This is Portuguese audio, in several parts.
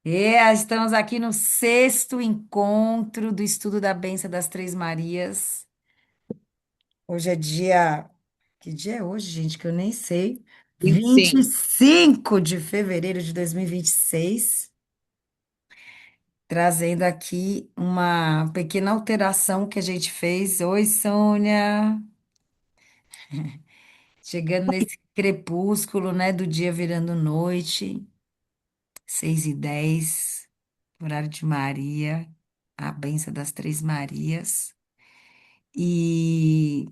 Estamos aqui no sexto encontro do estudo da bênção das Três Marias. Hoje é dia. Que dia é hoje, gente? Que eu nem sei. vinte e vinte e cinco cinco de fevereiro de 2026. Trazendo aqui uma pequena alteração que a gente fez. Oi, Sônia. Chegando nesse crepúsculo, né, do dia virando noite, 6h10, horário de Maria, a bênção das Três Marias. E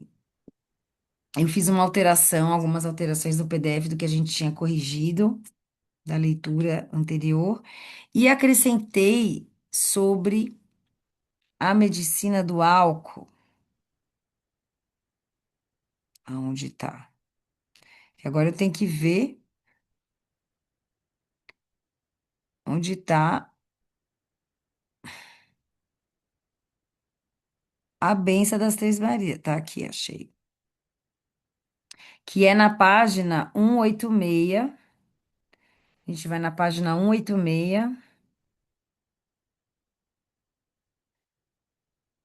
eu fiz uma alteração, algumas alterações no PDF do que a gente tinha corrigido da leitura anterior, e acrescentei sobre a medicina do álcool. Aonde está? Agora eu tenho que ver onde está a benção das Três Marias. Tá aqui, achei. Que é na página 186. A gente vai na página 186.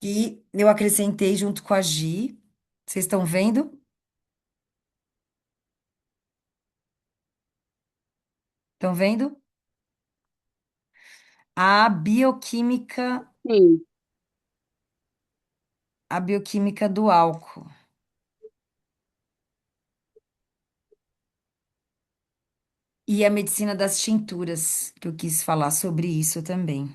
E eu acrescentei junto com a Gi. Vocês estão vendo? Estão vendo? A bioquímica, Sim, a bioquímica do álcool e a medicina das tinturas, que eu quis falar sobre isso também.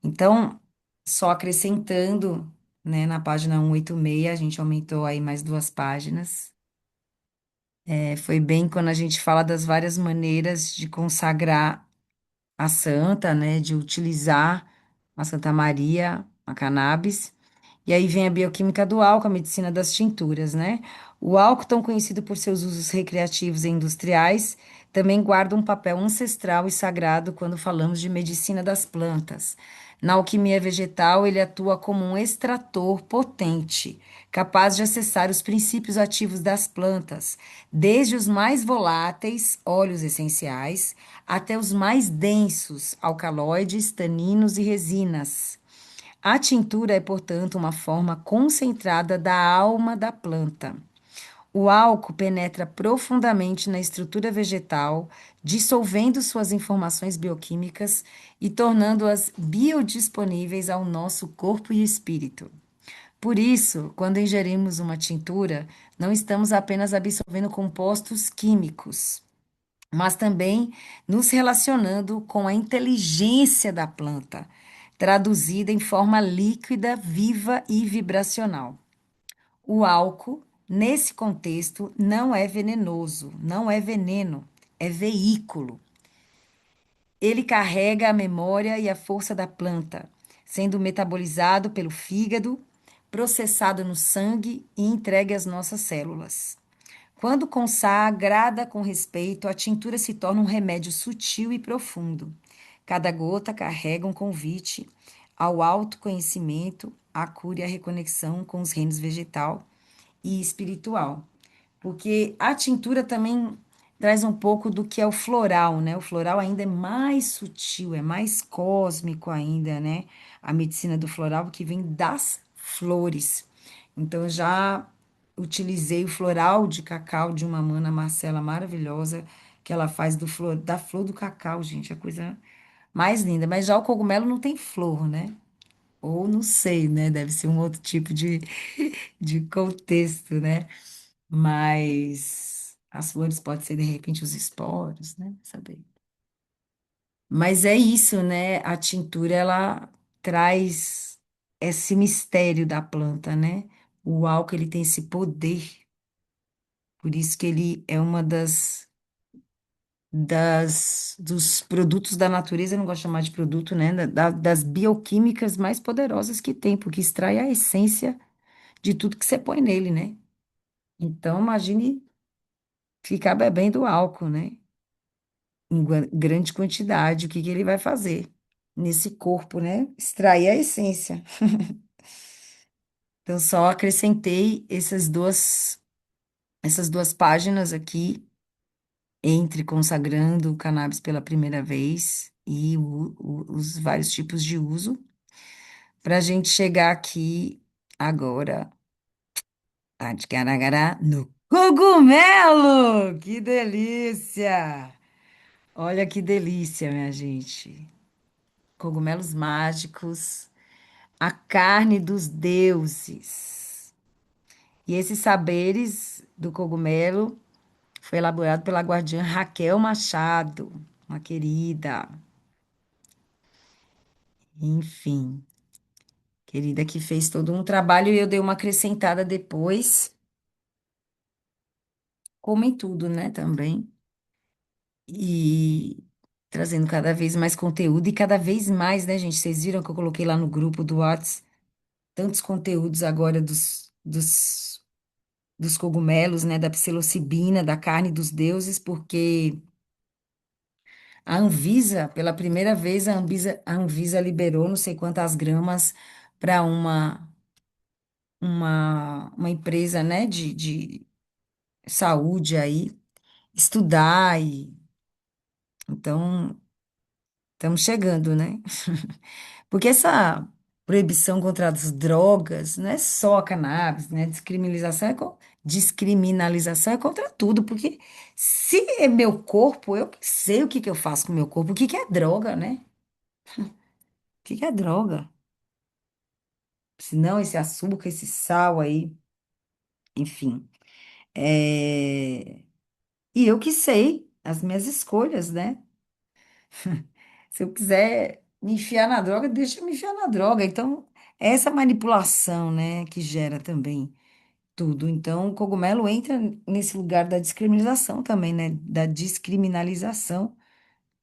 Então, só acrescentando, né, na página 186, a gente aumentou aí mais duas páginas. Foi bem quando a gente fala das várias maneiras de consagrar a santa, né, de utilizar a Santa Maria, a cannabis. E aí vem a bioquímica do álcool, a medicina das tinturas, né? O álcool, tão conhecido por seus usos recreativos e industriais, também guarda um papel ancestral e sagrado quando falamos de medicina das plantas. Na alquimia vegetal, ele atua como um extrator potente, capaz de acessar os princípios ativos das plantas, desde os mais voláteis, óleos essenciais, até os mais densos, alcaloides, taninos e resinas. A tintura é, portanto, uma forma concentrada da alma da planta. O álcool penetra profundamente na estrutura vegetal, dissolvendo suas informações bioquímicas e tornando-as biodisponíveis ao nosso corpo e espírito. Por isso, quando ingerimos uma tintura, não estamos apenas absorvendo compostos químicos, mas também nos relacionando com a inteligência da planta, traduzida em forma líquida, viva e vibracional. O álcool, nesse contexto, não é venenoso, não é veneno, é veículo. Ele carrega a memória e a força da planta, sendo metabolizado pelo fígado, processado no sangue e entregue às nossas células. Quando consagrada com respeito, a tintura se torna um remédio sutil e profundo. Cada gota carrega um convite ao autoconhecimento, à cura e à reconexão com os reinos vegetal e espiritual. Porque a tintura também traz um pouco do que é o floral, né? O floral ainda é mais sutil, é mais cósmico ainda, né? A medicina do floral que vem das flores. Então, eu já utilizei o floral de cacau de uma mana Marcela maravilhosa, que ela faz da flor do cacau, gente, a coisa mais linda. Mas já o cogumelo não tem flor, né? Ou não sei, né? Deve ser um outro tipo de contexto, né? Mas as flores podem ser, de repente, os esporos, né? Saber. Mas é isso, né? A tintura, ela traz esse mistério da planta, né? O álcool, ele tem esse poder. Por isso que ele é uma dos produtos da natureza, eu não gosto de chamar de produto, né? Das bioquímicas mais poderosas que tem, porque extrai a essência de tudo que você põe nele, né? Então, imagine ficar bebendo álcool, né? Em grande quantidade, o que que ele vai fazer nesse corpo, né? Extrair a essência. Então, só acrescentei essas duas páginas aqui, entre consagrando o cannabis pela primeira vez. e os vários tipos de uso, para a gente chegar aqui agora, no cogumelo! Que delícia! Olha que delícia, minha gente. Cogumelos mágicos, a carne dos deuses. E esses saberes do cogumelo foi elaborado pela guardiã Raquel Machado, uma querida. Enfim, querida que fez todo um trabalho e eu dei uma acrescentada depois, como em tudo, né, também. E trazendo cada vez mais conteúdo e cada vez mais, né, gente? Vocês viram que eu coloquei lá no grupo do Whats tantos conteúdos agora dos cogumelos, né, da psilocibina, da carne dos deuses, porque a Anvisa, pela primeira vez, a Anvisa liberou não sei quantas gramas para uma empresa, né, de saúde aí, estudar e então estamos chegando, né? Porque essa proibição contra as drogas não é só a cannabis, né? Descriminalização é contra tudo, porque se é meu corpo, eu que sei o que que eu faço com o meu corpo, o que que é droga, né? O que que é droga? Se não, esse açúcar, esse sal aí, enfim. É... E eu que sei as minhas escolhas, né? Se eu quiser me enfiar na droga, deixa eu me enfiar na droga. Então, é essa manipulação, né, que gera também tudo. Então, o cogumelo entra nesse lugar da descriminalização também, né? Da descriminalização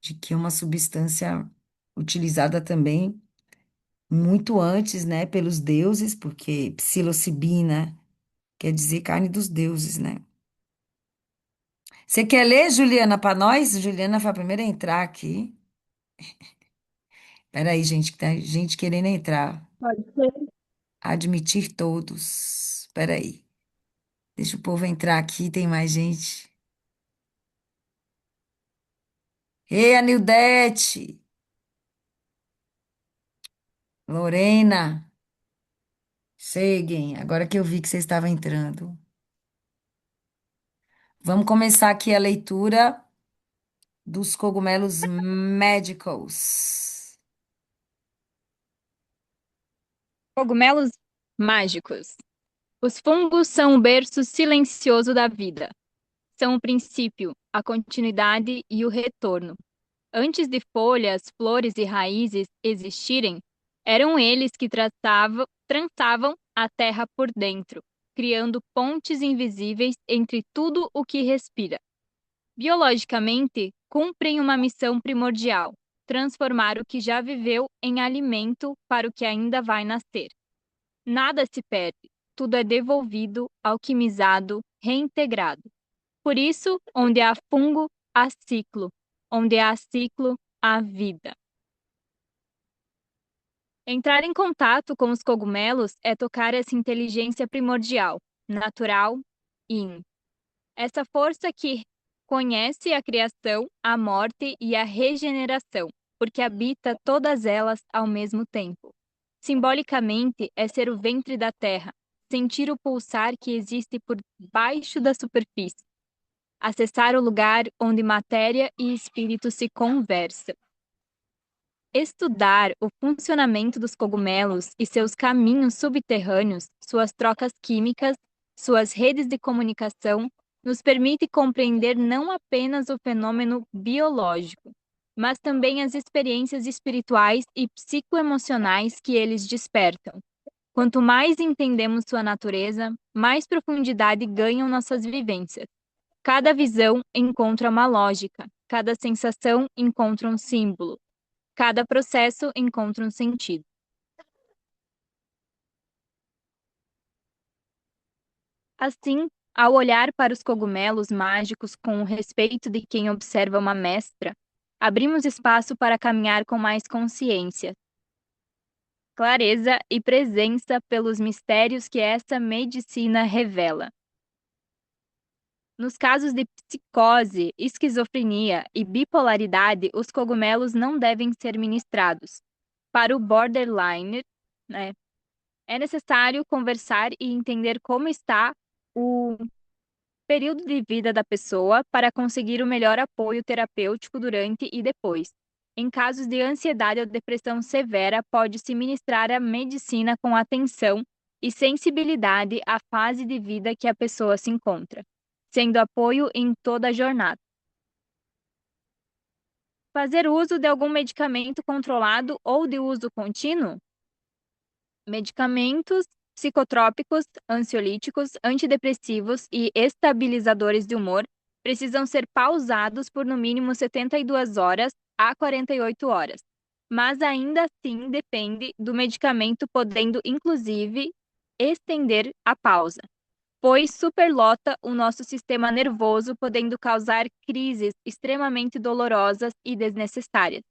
de que é uma substância utilizada também muito antes, né, pelos deuses, porque psilocibina quer dizer carne dos deuses, né? Você quer ler, Juliana, para nós? Juliana foi a primeira a entrar aqui. Peraí, gente, que tá gente querendo entrar. Pode ser. Admitir todos. Peraí. Deixa o povo entrar aqui, tem mais gente. Ei, Anildete! Lorena! Cheguem, agora que eu vi que você estava entrando. Vamos começar aqui a leitura dos cogumelos mágicos. Cogumelos mágicos. Os fungos são o berço silencioso da vida. São o princípio, a continuidade e o retorno. Antes de folhas, flores e raízes existirem, eram eles que trançavam a terra por dentro, criando pontes invisíveis entre tudo o que respira. Biologicamente, cumprem uma missão primordial: transformar o que já viveu em alimento para o que ainda vai nascer. Nada se perde, tudo é devolvido, alquimizado, reintegrado. Por isso, onde há fungo, há ciclo. Onde há ciclo, há vida. Entrar em contato com os cogumelos é tocar essa inteligência primordial, natural, yin. Essa força que conhece a criação, a morte e a regeneração, porque habita todas elas ao mesmo tempo. Simbolicamente, é ser o ventre da terra, sentir o pulsar que existe por baixo da superfície, acessar o lugar onde matéria e espírito se conversam. Estudar o funcionamento dos cogumelos e seus caminhos subterrâneos, suas trocas químicas, suas redes de comunicação, nos permite compreender não apenas o fenômeno biológico, mas também as experiências espirituais e psicoemocionais que eles despertam. Quanto mais entendemos sua natureza, mais profundidade ganham nossas vivências. Cada visão encontra uma lógica, cada sensação encontra um símbolo. Cada processo encontra um sentido. Assim, ao olhar para os cogumelos mágicos com o respeito de quem observa uma mestra, abrimos espaço para caminhar com mais consciência, clareza e presença pelos mistérios que essa medicina revela. Nos casos de psicose, esquizofrenia e bipolaridade, os cogumelos não devem ser ministrados. Para o borderline, né, é necessário conversar e entender como está o período de vida da pessoa para conseguir o melhor apoio terapêutico durante e depois. Em casos de ansiedade ou depressão severa, pode-se ministrar a medicina com atenção e sensibilidade à fase de vida que a pessoa se encontra, sendo apoio em toda a jornada. Fazer uso de algum medicamento controlado ou de uso contínuo? Medicamentos psicotrópicos, ansiolíticos, antidepressivos e estabilizadores de humor precisam ser pausados por no mínimo 72 horas a 48 horas, mas ainda assim depende do medicamento, podendo inclusive estender a pausa, pois superlota o nosso sistema nervoso, podendo causar crises extremamente dolorosas e desnecessárias.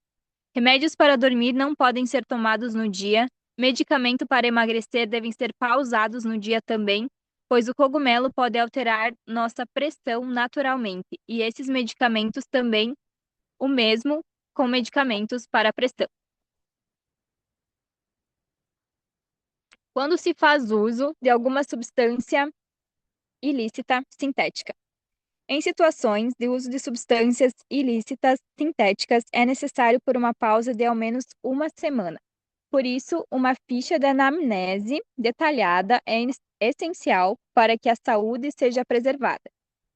Remédios para dormir não podem ser tomados no dia. Medicamento para emagrecer devem ser pausados no dia também, pois o cogumelo pode alterar nossa pressão naturalmente. E esses medicamentos também, o mesmo com medicamentos para a pressão. Quando se faz uso de alguma substância ilícita sintética. Em situações de uso de substâncias ilícitas sintéticas, é necessário por uma pausa de ao menos uma semana. Por isso, uma ficha de anamnese detalhada é essencial para que a saúde seja preservada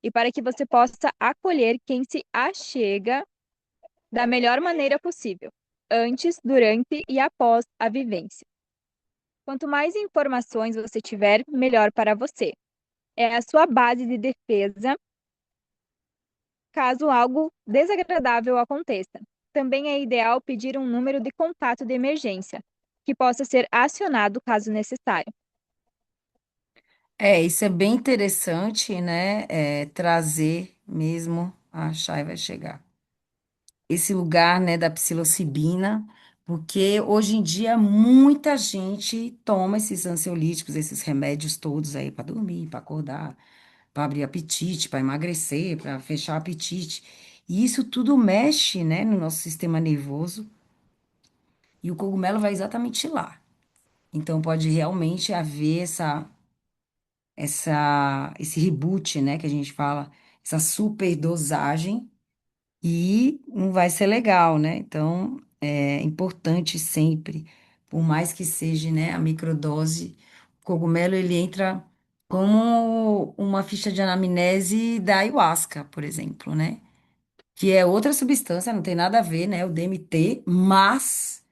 e para que você possa acolher quem se achega da melhor maneira possível, antes, durante e após a vivência. Quanto mais informações você tiver, melhor para você. É a sua base de defesa caso algo desagradável aconteça. Também é ideal pedir um número de contato de emergência, que possa ser acionado caso necessário. Isso é bem interessante, né? Trazer mesmo, a Chay vai chegar. Esse lugar, né, da psilocibina, porque hoje em dia muita gente toma esses ansiolíticos, esses remédios todos aí para dormir, para acordar, para abrir apetite, para emagrecer, para fechar o apetite. E isso tudo mexe, né, no nosso sistema nervoso, e o cogumelo vai exatamente lá. Então pode realmente haver esse reboot, né, que a gente fala, essa superdosagem e não vai ser legal, né? Então, é importante sempre, por mais que seja, né, a microdose, o cogumelo ele entra como uma ficha de anamnese da ayahuasca, por exemplo, né? Que é outra substância, não tem nada a ver, né? O DMT, mas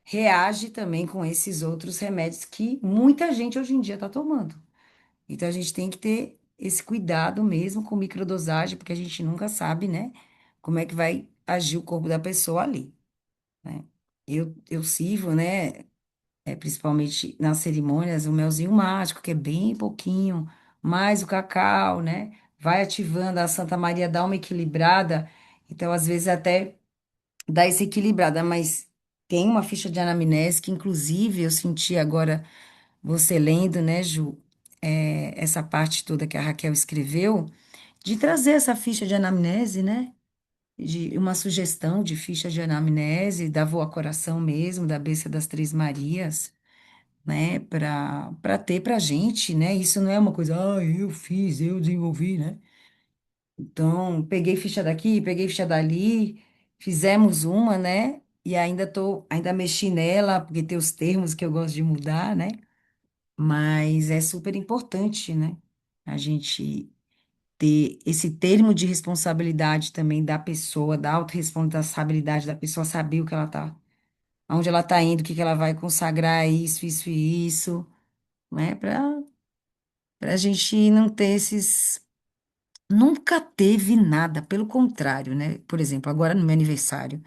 reage também com esses outros remédios que muita gente hoje em dia está tomando. Então a gente tem que ter esse cuidado mesmo com microdosagem, porque a gente nunca sabe, né, como é que vai agir o corpo da pessoa ali, né? Eu sirvo, né, principalmente nas cerimônias, o melzinho mágico, que é bem pouquinho, mais o cacau, né? Vai ativando, a Santa Maria dá uma equilibrada, então às vezes até dá essa equilibrada, mas tem uma ficha de anamnese que inclusive eu senti agora você lendo, né, Ju, essa parte toda que a Raquel escreveu, de trazer essa ficha de anamnese, né? De uma sugestão de ficha de anamnese da Voa Coração mesmo, da Bênção das Três Marias, né? Para ter pra gente, né? Isso não é uma coisa, eu fiz, eu desenvolvi, né? Então, peguei ficha daqui, peguei ficha dali, fizemos uma, né? E ainda mexi nela, porque tem os termos que eu gosto de mudar, né? Mas é super importante, né? A gente ter esse termo de responsabilidade também da pessoa, da autorresponsabilidade da pessoa saber o que ela tá, aonde ela tá indo, o que que ela vai consagrar, isso e isso, né? Para a gente não ter esses. Nunca teve nada, pelo contrário, né? Por exemplo, agora no meu aniversário.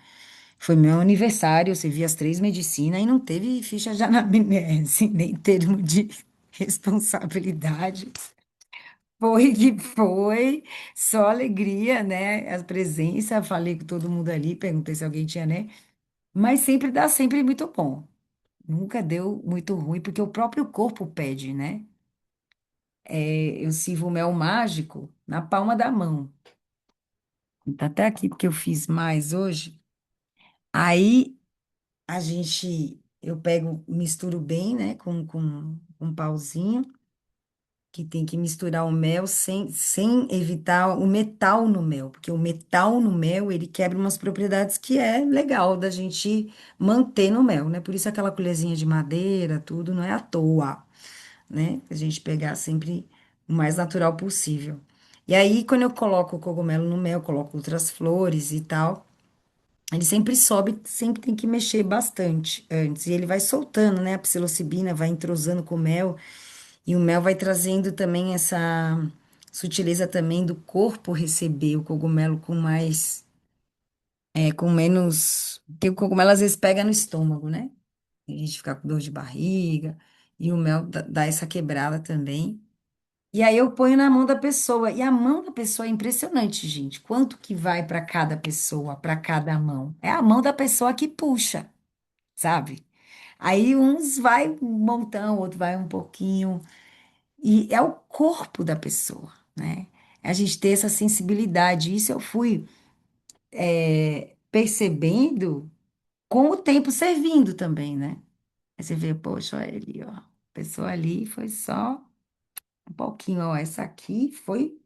Foi meu aniversário, eu servi as três medicinas e não teve ficha de anamnese, nem termo de responsabilidade. Foi que foi, só alegria, né? A presença, falei com todo mundo ali, perguntei se alguém tinha, né? Mas sempre dá sempre muito bom. Nunca deu muito ruim, porque o próprio corpo pede, né? eu sirvo o mel mágico na palma da mão. Tá até aqui porque eu fiz mais hoje. Aí eu pego, misturo bem, né, com um pauzinho, que tem que misturar o mel sem evitar o metal no mel, porque o metal no mel, ele quebra umas propriedades que é legal da gente manter no mel, né? Por isso aquela colherzinha de madeira, tudo, não é à toa, né? A gente pegar sempre o mais natural possível. E aí, quando eu coloco o cogumelo no mel, coloco outras flores e tal, ele sempre sobe, sempre tem que mexer bastante antes. E ele vai soltando, né? A psilocibina vai entrosando com o mel, e o mel vai trazendo também essa sutileza também do corpo receber o cogumelo com mais, com menos. Porque o cogumelo às vezes pega no estômago, né? A gente fica com dor de barriga, e o mel dá essa quebrada também. E aí eu ponho na mão da pessoa. E a mão da pessoa é impressionante, gente. Quanto que vai para cada pessoa, para cada mão? É a mão da pessoa que puxa, sabe? Aí uns vai um montão, outro vai um pouquinho. E é o corpo da pessoa, né? A gente ter essa sensibilidade. Isso eu fui percebendo com o tempo servindo também, né? Aí você vê, poxa, olha ali, ó. A pessoa ali foi só um pouquinho, ó. Essa aqui foi,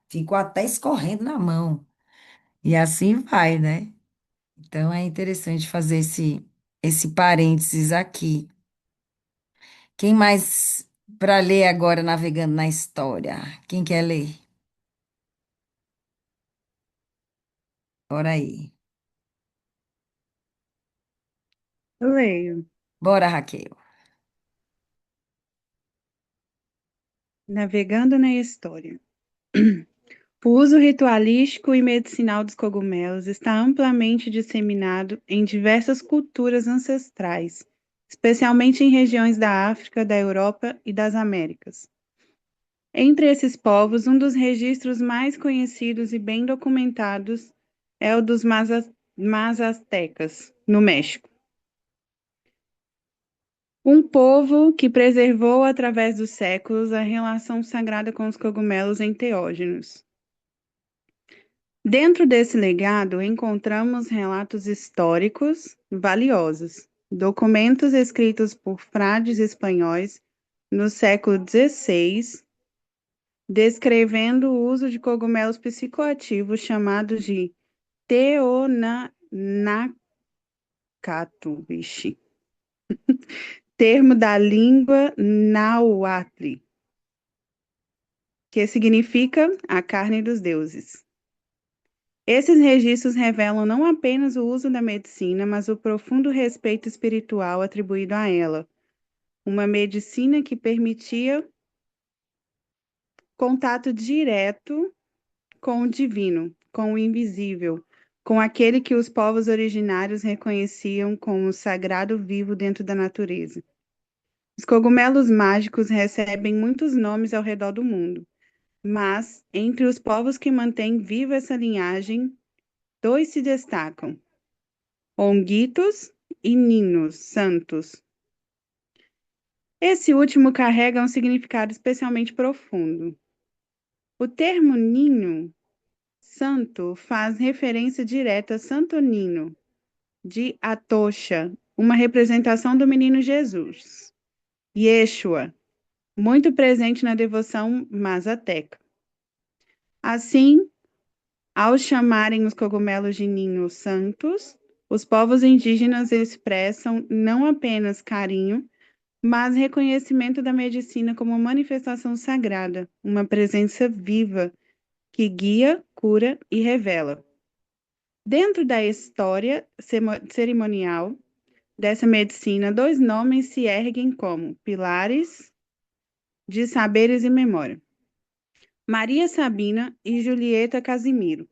ficou até escorrendo na mão. E assim vai, né? Então é interessante fazer esse parênteses aqui. Quem mais para ler agora navegando na história? Quem quer ler? Bora aí. Eu leio. Bora, Raquel. Navegando na história. O uso ritualístico e medicinal dos cogumelos está amplamente disseminado em diversas culturas ancestrais, especialmente em regiões da África, da Europa e das Américas. Entre esses povos, um dos registros mais conhecidos e bem documentados é o dos Mazastecas, no México. Um povo que preservou através dos séculos a relação sagrada com os cogumelos enteógenos. Dentro desse legado, encontramos relatos históricos valiosos, documentos escritos por frades espanhóis no século XVI, descrevendo o uso de cogumelos psicoativos chamados de teonanacato, termo da língua náhuatl, que significa a carne dos deuses. Esses registros revelam não apenas o uso da medicina, mas o profundo respeito espiritual atribuído a ela. Uma medicina que permitia contato direto com o divino, com o invisível, com aquele que os povos originários reconheciam como o sagrado vivo dentro da natureza. Os cogumelos mágicos recebem muitos nomes ao redor do mundo, mas entre os povos que mantêm viva essa linhagem, dois se destacam: Honguitos e Ninos Santos. Esse último carrega um significado especialmente profundo. O termo Ninho Santo faz referência direta a Santo Nino, de Atocha, uma representação do menino Jesus. Yeshua, muito presente na devoção mazateca. Assim, ao chamarem os cogumelos de ninhos santos, os povos indígenas expressam não apenas carinho, mas reconhecimento da medicina como manifestação sagrada, uma presença viva que guia, cura e revela. Dentro da história cerimonial dessa medicina, dois nomes se erguem como pilares de saberes e memória: Maria Sabina e Julieta Casimiro.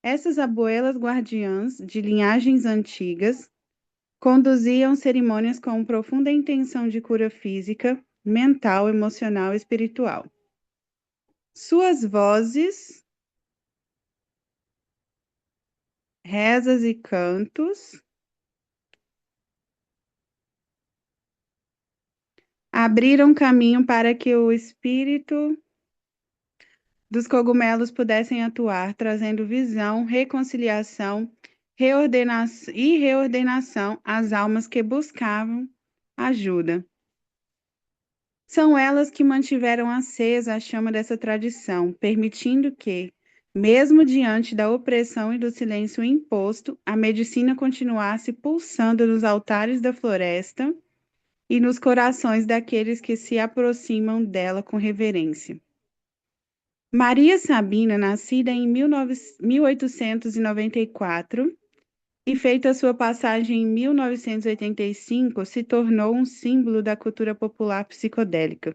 Essas abuelas guardiãs de linhagens antigas conduziam cerimônias com profunda intenção de cura física, mental, emocional e espiritual. Suas vozes, rezas e cantos abriram caminho para que o espírito dos cogumelos pudessem atuar, trazendo visão, reconciliação, reordenação às almas que buscavam ajuda. São elas que mantiveram acesa a chama dessa tradição, permitindo que, mesmo diante da opressão e do silêncio imposto, a medicina continuasse pulsando nos altares da floresta e nos corações daqueles que se aproximam dela com reverência. Maria Sabina, nascida em 1894 e feita sua passagem em 1985, se tornou um símbolo da cultura popular psicodélica.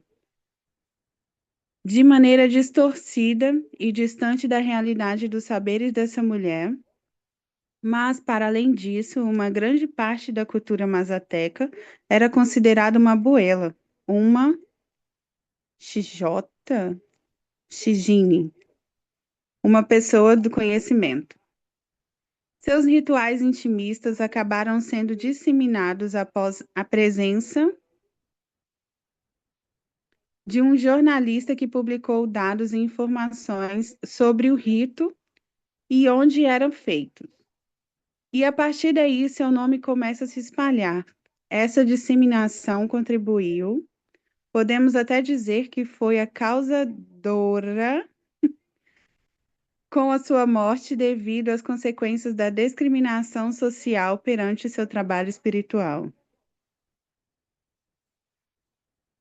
De maneira distorcida e distante da realidade dos saberes dessa mulher, mas, para além disso, uma grande parte da cultura mazateca era considerada uma buela, uma xijota, xigine, uma pessoa do conhecimento. Seus rituais intimistas acabaram sendo disseminados após a presença de um jornalista que publicou dados e informações sobre o rito e onde eram feitos. E a partir daí, seu nome começa a se espalhar. Essa disseminação contribuiu, podemos até dizer que foi a causadora com a sua morte devido às consequências da discriminação social perante seu trabalho espiritual.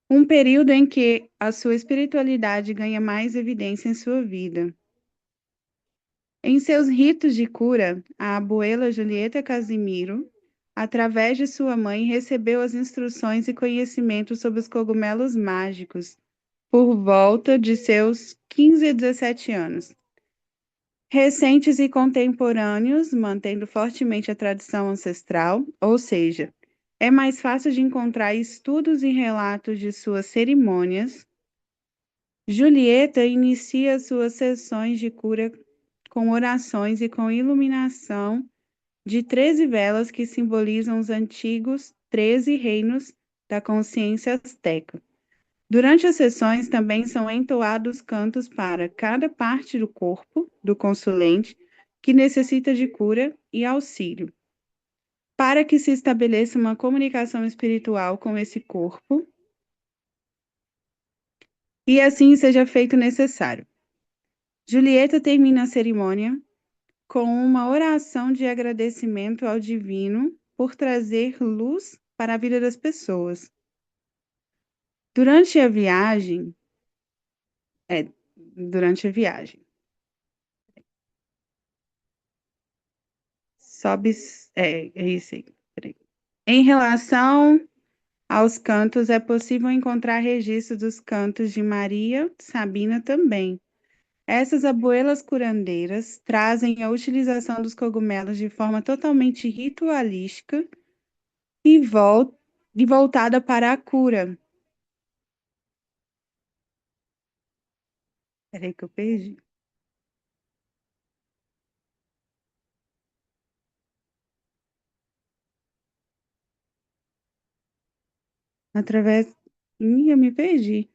Um período em que a sua espiritualidade ganha mais evidência em sua vida. Em seus ritos de cura, a abuela Julieta Casimiro, através de sua mãe, recebeu as instruções e conhecimentos sobre os cogumelos mágicos por volta de seus 15 a 17 anos. Recentes e contemporâneos, mantendo fortemente a tradição ancestral, ou seja, é mais fácil de encontrar estudos e relatos de suas cerimônias. Julieta inicia suas sessões de cura com orações e com iluminação de 13 velas que simbolizam os antigos 13 reinos da consciência azteca. Durante as sessões também são entoados cantos para cada parte do corpo do consulente que necessita de cura e auxílio, para que se estabeleça uma comunicação espiritual com esse corpo e assim seja feito necessário. Julieta termina a cerimônia com uma oração de agradecimento ao divino por trazer luz para a vida das pessoas. Durante a viagem, é, durante a viagem, sobe, é isso aí. Peraí. Em relação aos cantos, é possível encontrar registros dos cantos de Maria Sabina também. Essas abuelas curandeiras trazem a utilização dos cogumelos de forma totalmente ritualística e, e voltada para a cura. Peraí que eu perdi. Através. Ih, eu me perdi.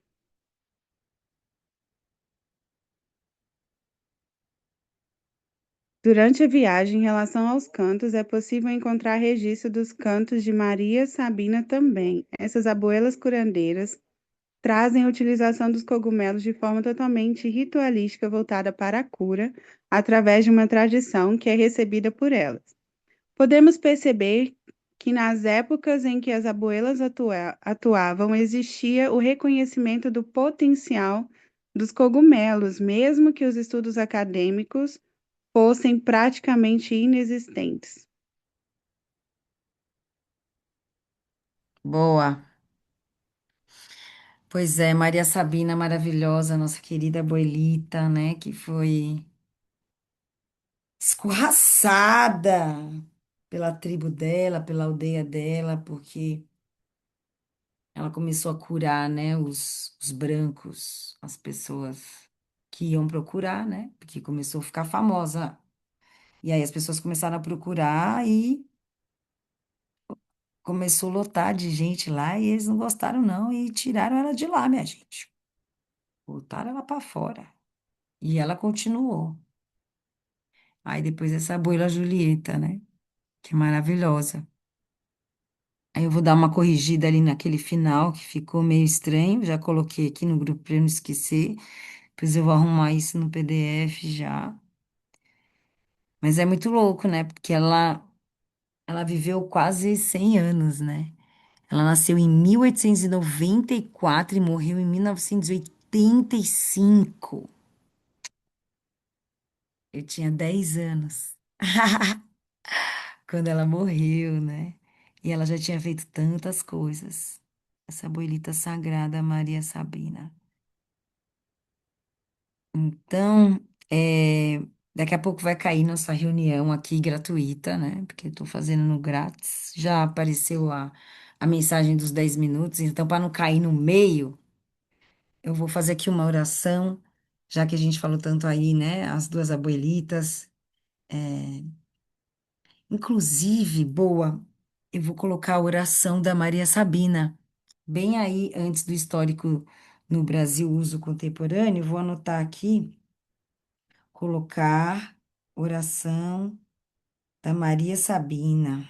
Durante a viagem, em relação aos cantos, é possível encontrar registro dos cantos de Maria Sabina também. Essas abuelas curandeiras trazem a utilização dos cogumelos de forma totalmente ritualística voltada para a cura, através de uma tradição que é recebida por elas. Podemos perceber que nas épocas em que as abuelas atuavam, existia o reconhecimento do potencial dos cogumelos, mesmo que os estudos acadêmicos fossem praticamente inexistentes. Boa. Pois é, Maria Sabina maravilhosa, nossa querida abuelita, né, que foi escorraçada pela tribo dela, pela aldeia dela, porque ela começou a curar, né, os brancos, as pessoas que iam procurar, né, porque começou a ficar famosa. E aí as pessoas começaram a procurar e começou a lotar de gente lá e eles não gostaram não e tiraram ela de lá, minha gente. Botaram ela para fora. E ela continuou. Aí depois essa abuela Julieta, né? Que é maravilhosa. Aí eu vou dar uma corrigida ali naquele final que ficou meio estranho. Já coloquei aqui no grupo para eu não esquecer. Depois eu vou arrumar isso no PDF já. Mas é muito louco, né? Porque ela viveu quase 100 anos, né? Ela nasceu em 1894 e morreu em 1985. Eu tinha 10 anos quando ela morreu, né? E ela já tinha feito tantas coisas. Essa abuelita sagrada, Maria Sabina. Então, daqui a pouco vai cair nossa reunião aqui gratuita, né? Porque eu tô fazendo no grátis. Já apareceu a mensagem dos 10 minutos, então, para não cair no meio, eu vou fazer aqui uma oração, já que a gente falou tanto aí, né? As duas abuelitas. Inclusive, boa, eu vou colocar a oração da Maria Sabina, bem aí antes do histórico no Brasil, uso contemporâneo. Vou anotar aqui, colocar oração da Maria Sabina,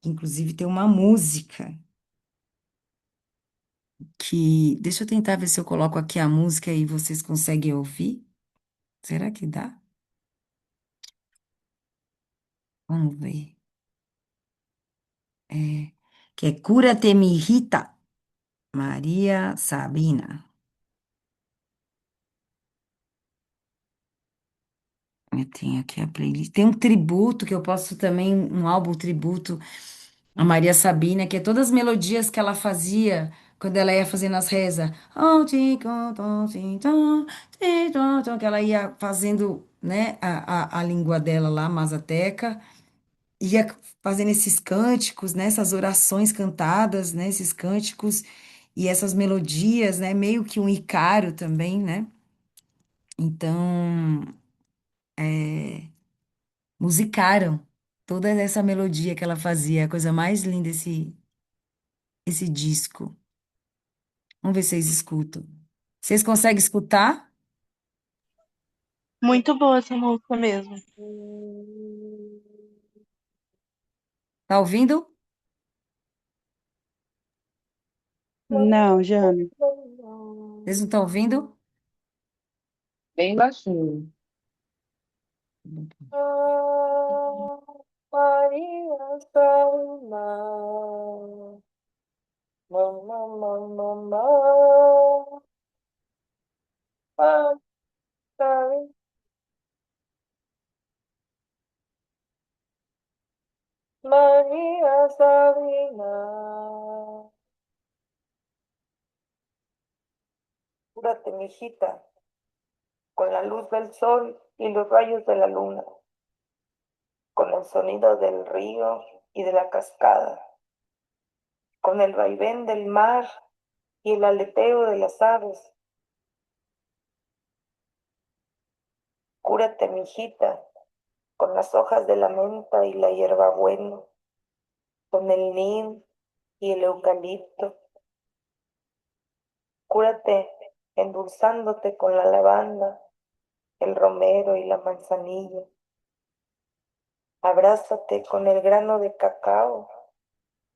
que inclusive tem uma música que, deixa eu tentar ver se eu coloco aqui a música e vocês conseguem ouvir. Será que dá? Vamos ver. É, que é Cura-te, mi hijita, Maria Sabina. Eu tenho aqui a playlist. Tem um tributo que eu posso também, um álbum tributo a Maria Sabina, que é todas as melodias que ela fazia quando ela ia fazendo as rezas. Que ela ia fazendo, né, a língua dela lá, mazateca, ia fazendo esses cânticos, né, essas orações cantadas, né, esses cânticos e essas melodias, né, meio que um icaro também, né? Então, musicaram toda essa melodia que ela fazia, a coisa mais linda esse disco. Vamos ver se vocês escutam. Vocês conseguem escutar? Muito boa essa música mesmo. Tá ouvindo? Não, Jana. Vocês não estão ouvindo? Bem baixinho. Maria Salma, mamã, mamã, María Sabina, cúrate, mijita, con la luz del sol y los rayos de la luna, con el sonido del río y de la cascada, con el vaivén del mar y el aleteo de las aves. Cúrate, mijita, con las hojas de la menta y la hierbabuena, con el nim y el eucalipto. Cúrate endulzándote con la lavanda, el romero y la manzanilla. Abrázate con el grano de cacao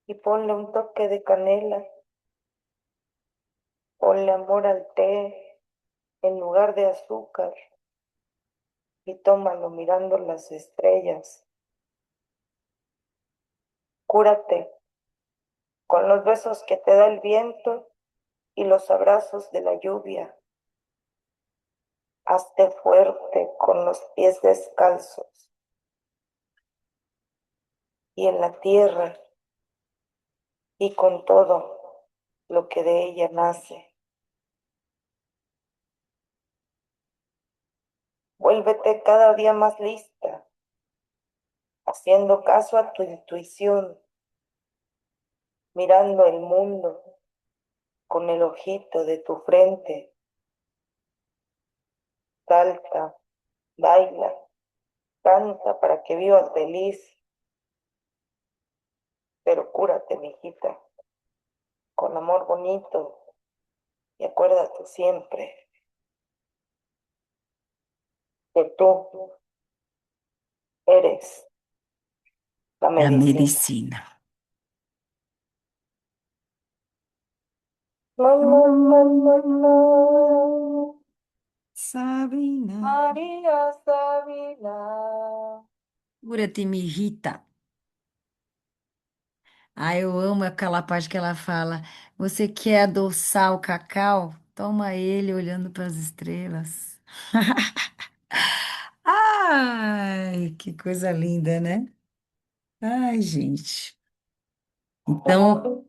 y ponle un toque de canela. Ponle amor al té en lugar de azúcar y tómalo mirando las estrellas. Cúrate con los besos que te da el viento y los abrazos de la lluvia. Hazte fuerte con los pies descalzos y en la tierra y con todo lo que de ella nace. Vuélvete cada día más lista, haciendo caso a tu intuición, mirando el mundo con el ojito de tu frente. Salta, baila, canta para que vivas feliz, pero cúrate, mijita, con amor bonito y acuérdate siempre que tú eres la A medicina. medicina. No, no, no, no, no. Sabina. María Sabina. Cura-te, me irrita. Ah, eu amo aquela parte que ela fala: Você quer adoçar o cacau? Toma ele olhando para as estrelas. Ai, que coisa linda, né? Ai, gente. Então,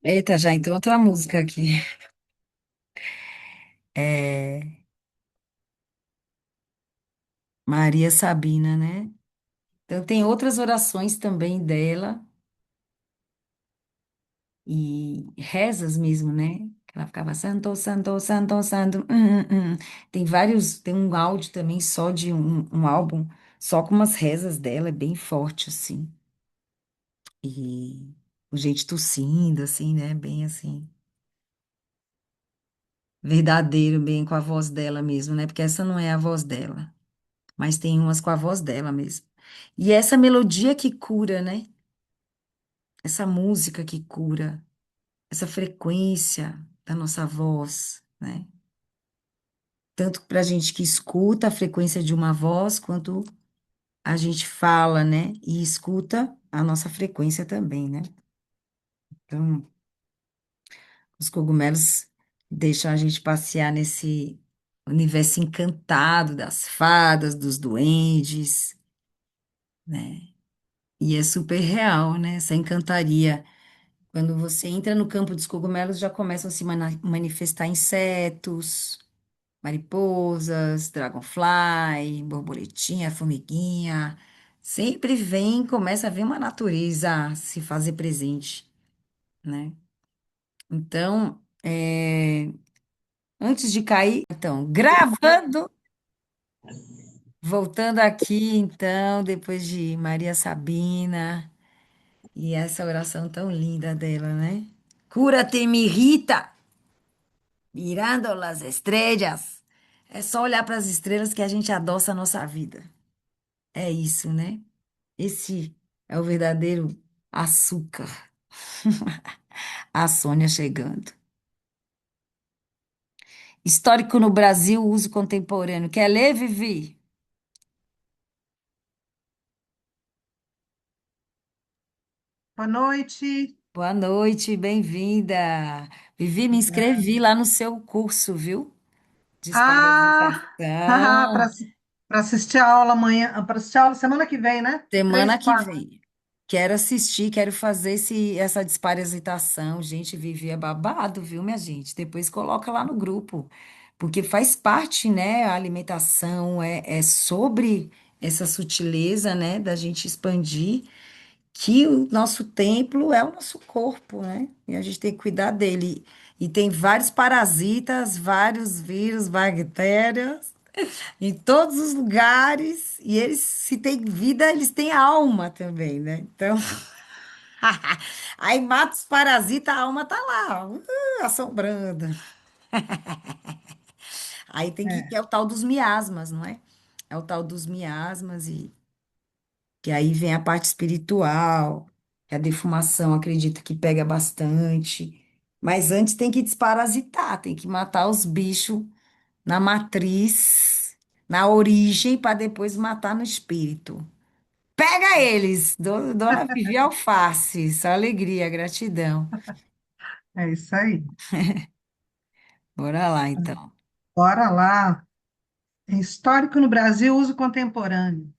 eita, já entrou outra música aqui. É Maria Sabina, né? Então, tem outras orações também dela e rezas mesmo, né? Que ela ficava santo, santo, santo, santo. Tem vários, tem um áudio também só de um álbum, só com umas rezas dela, é bem forte, assim. E o gente tossindo, assim, né? Bem assim, verdadeiro, bem com a voz dela mesmo, né? Porque essa não é a voz dela, mas tem umas com a voz dela mesmo. E essa melodia que cura, né? Essa música que cura, essa frequência da nossa voz, né? Tanto para a gente que escuta a frequência de uma voz, quanto a gente fala, né? E escuta a nossa frequência também, né? Então, os cogumelos deixam a gente passear nesse universo encantado das fadas, dos duendes, né? E é super real, né? Essa encantaria. Quando você entra no campo dos cogumelos, já começam a se manifestar insetos, mariposas, dragonfly, borboletinha, formiguinha. Sempre vem, começa a ver uma natureza se fazer presente, né? Então, antes de cair, então, gravando, voltando aqui, então, depois de Maria Sabina e essa oração tão linda dela, né? Cura-te, mi Rita, mirando las estrellas. É só olhar para as estrelas que a gente adoça a nossa vida. É isso, né? Esse é o verdadeiro açúcar. A Sônia chegando. Histórico no Brasil, uso contemporâneo. Quer ler, Vivi? Boa noite. Boa noite, bem-vinda. Vivi, me inscrevi lá no seu curso, viu? De Ah, para Desparasitação. assistir a aula amanhã, para assistir a aula semana que vem, né? Três Semana e que quatro. vem. Quero assistir, quero fazer essa desparasitação. Gente, Vivi é babado, viu, minha gente? Depois coloca lá no grupo, porque faz parte, né? A alimentação é sobre essa sutileza, né? Da gente expandir que o nosso templo é o nosso corpo, né? E a gente tem que cuidar dele. E tem vários parasitas, vários vírus, bactérias em todos os lugares, e eles, se têm vida, eles têm alma também, né? Então, aí mata os parasitas, a alma tá lá, assombrando. Aí tem que É, é o tal dos miasmas, não é? É o tal dos miasmas, e que aí vem a parte espiritual, que a defumação acredita que pega bastante. Mas antes tem que desparasitar, tem que matar os bichos na matriz, na origem, para depois matar no espírito. Pega eles, Dona Vivi Alface, só alegria, gratidão. é isso aí. Bora lá, então. Bora lá. Histórico no Brasil, uso contemporâneo.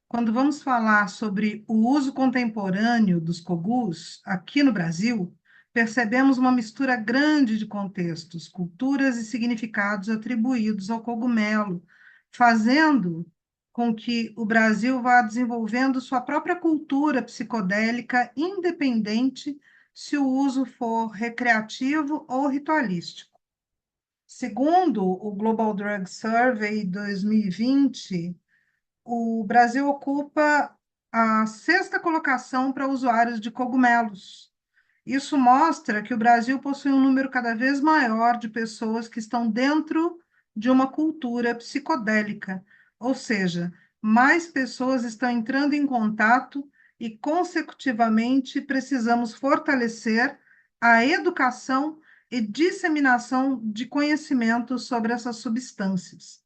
Quando vamos falar sobre o uso contemporâneo dos cogus aqui no Brasil, percebemos uma mistura grande de contextos, culturas e significados atribuídos ao cogumelo, fazendo com que o Brasil vá desenvolvendo sua própria cultura psicodélica, independente se o uso for recreativo ou ritualístico. Segundo o Global Drug Survey 2020, o Brasil ocupa a sexta colocação para usuários de cogumelos. Isso mostra que o Brasil possui um número cada vez maior de pessoas que estão dentro de uma cultura psicodélica, ou seja, mais pessoas estão entrando em contato e, consecutivamente, precisamos fortalecer a educação e disseminação de conhecimento sobre essas substâncias.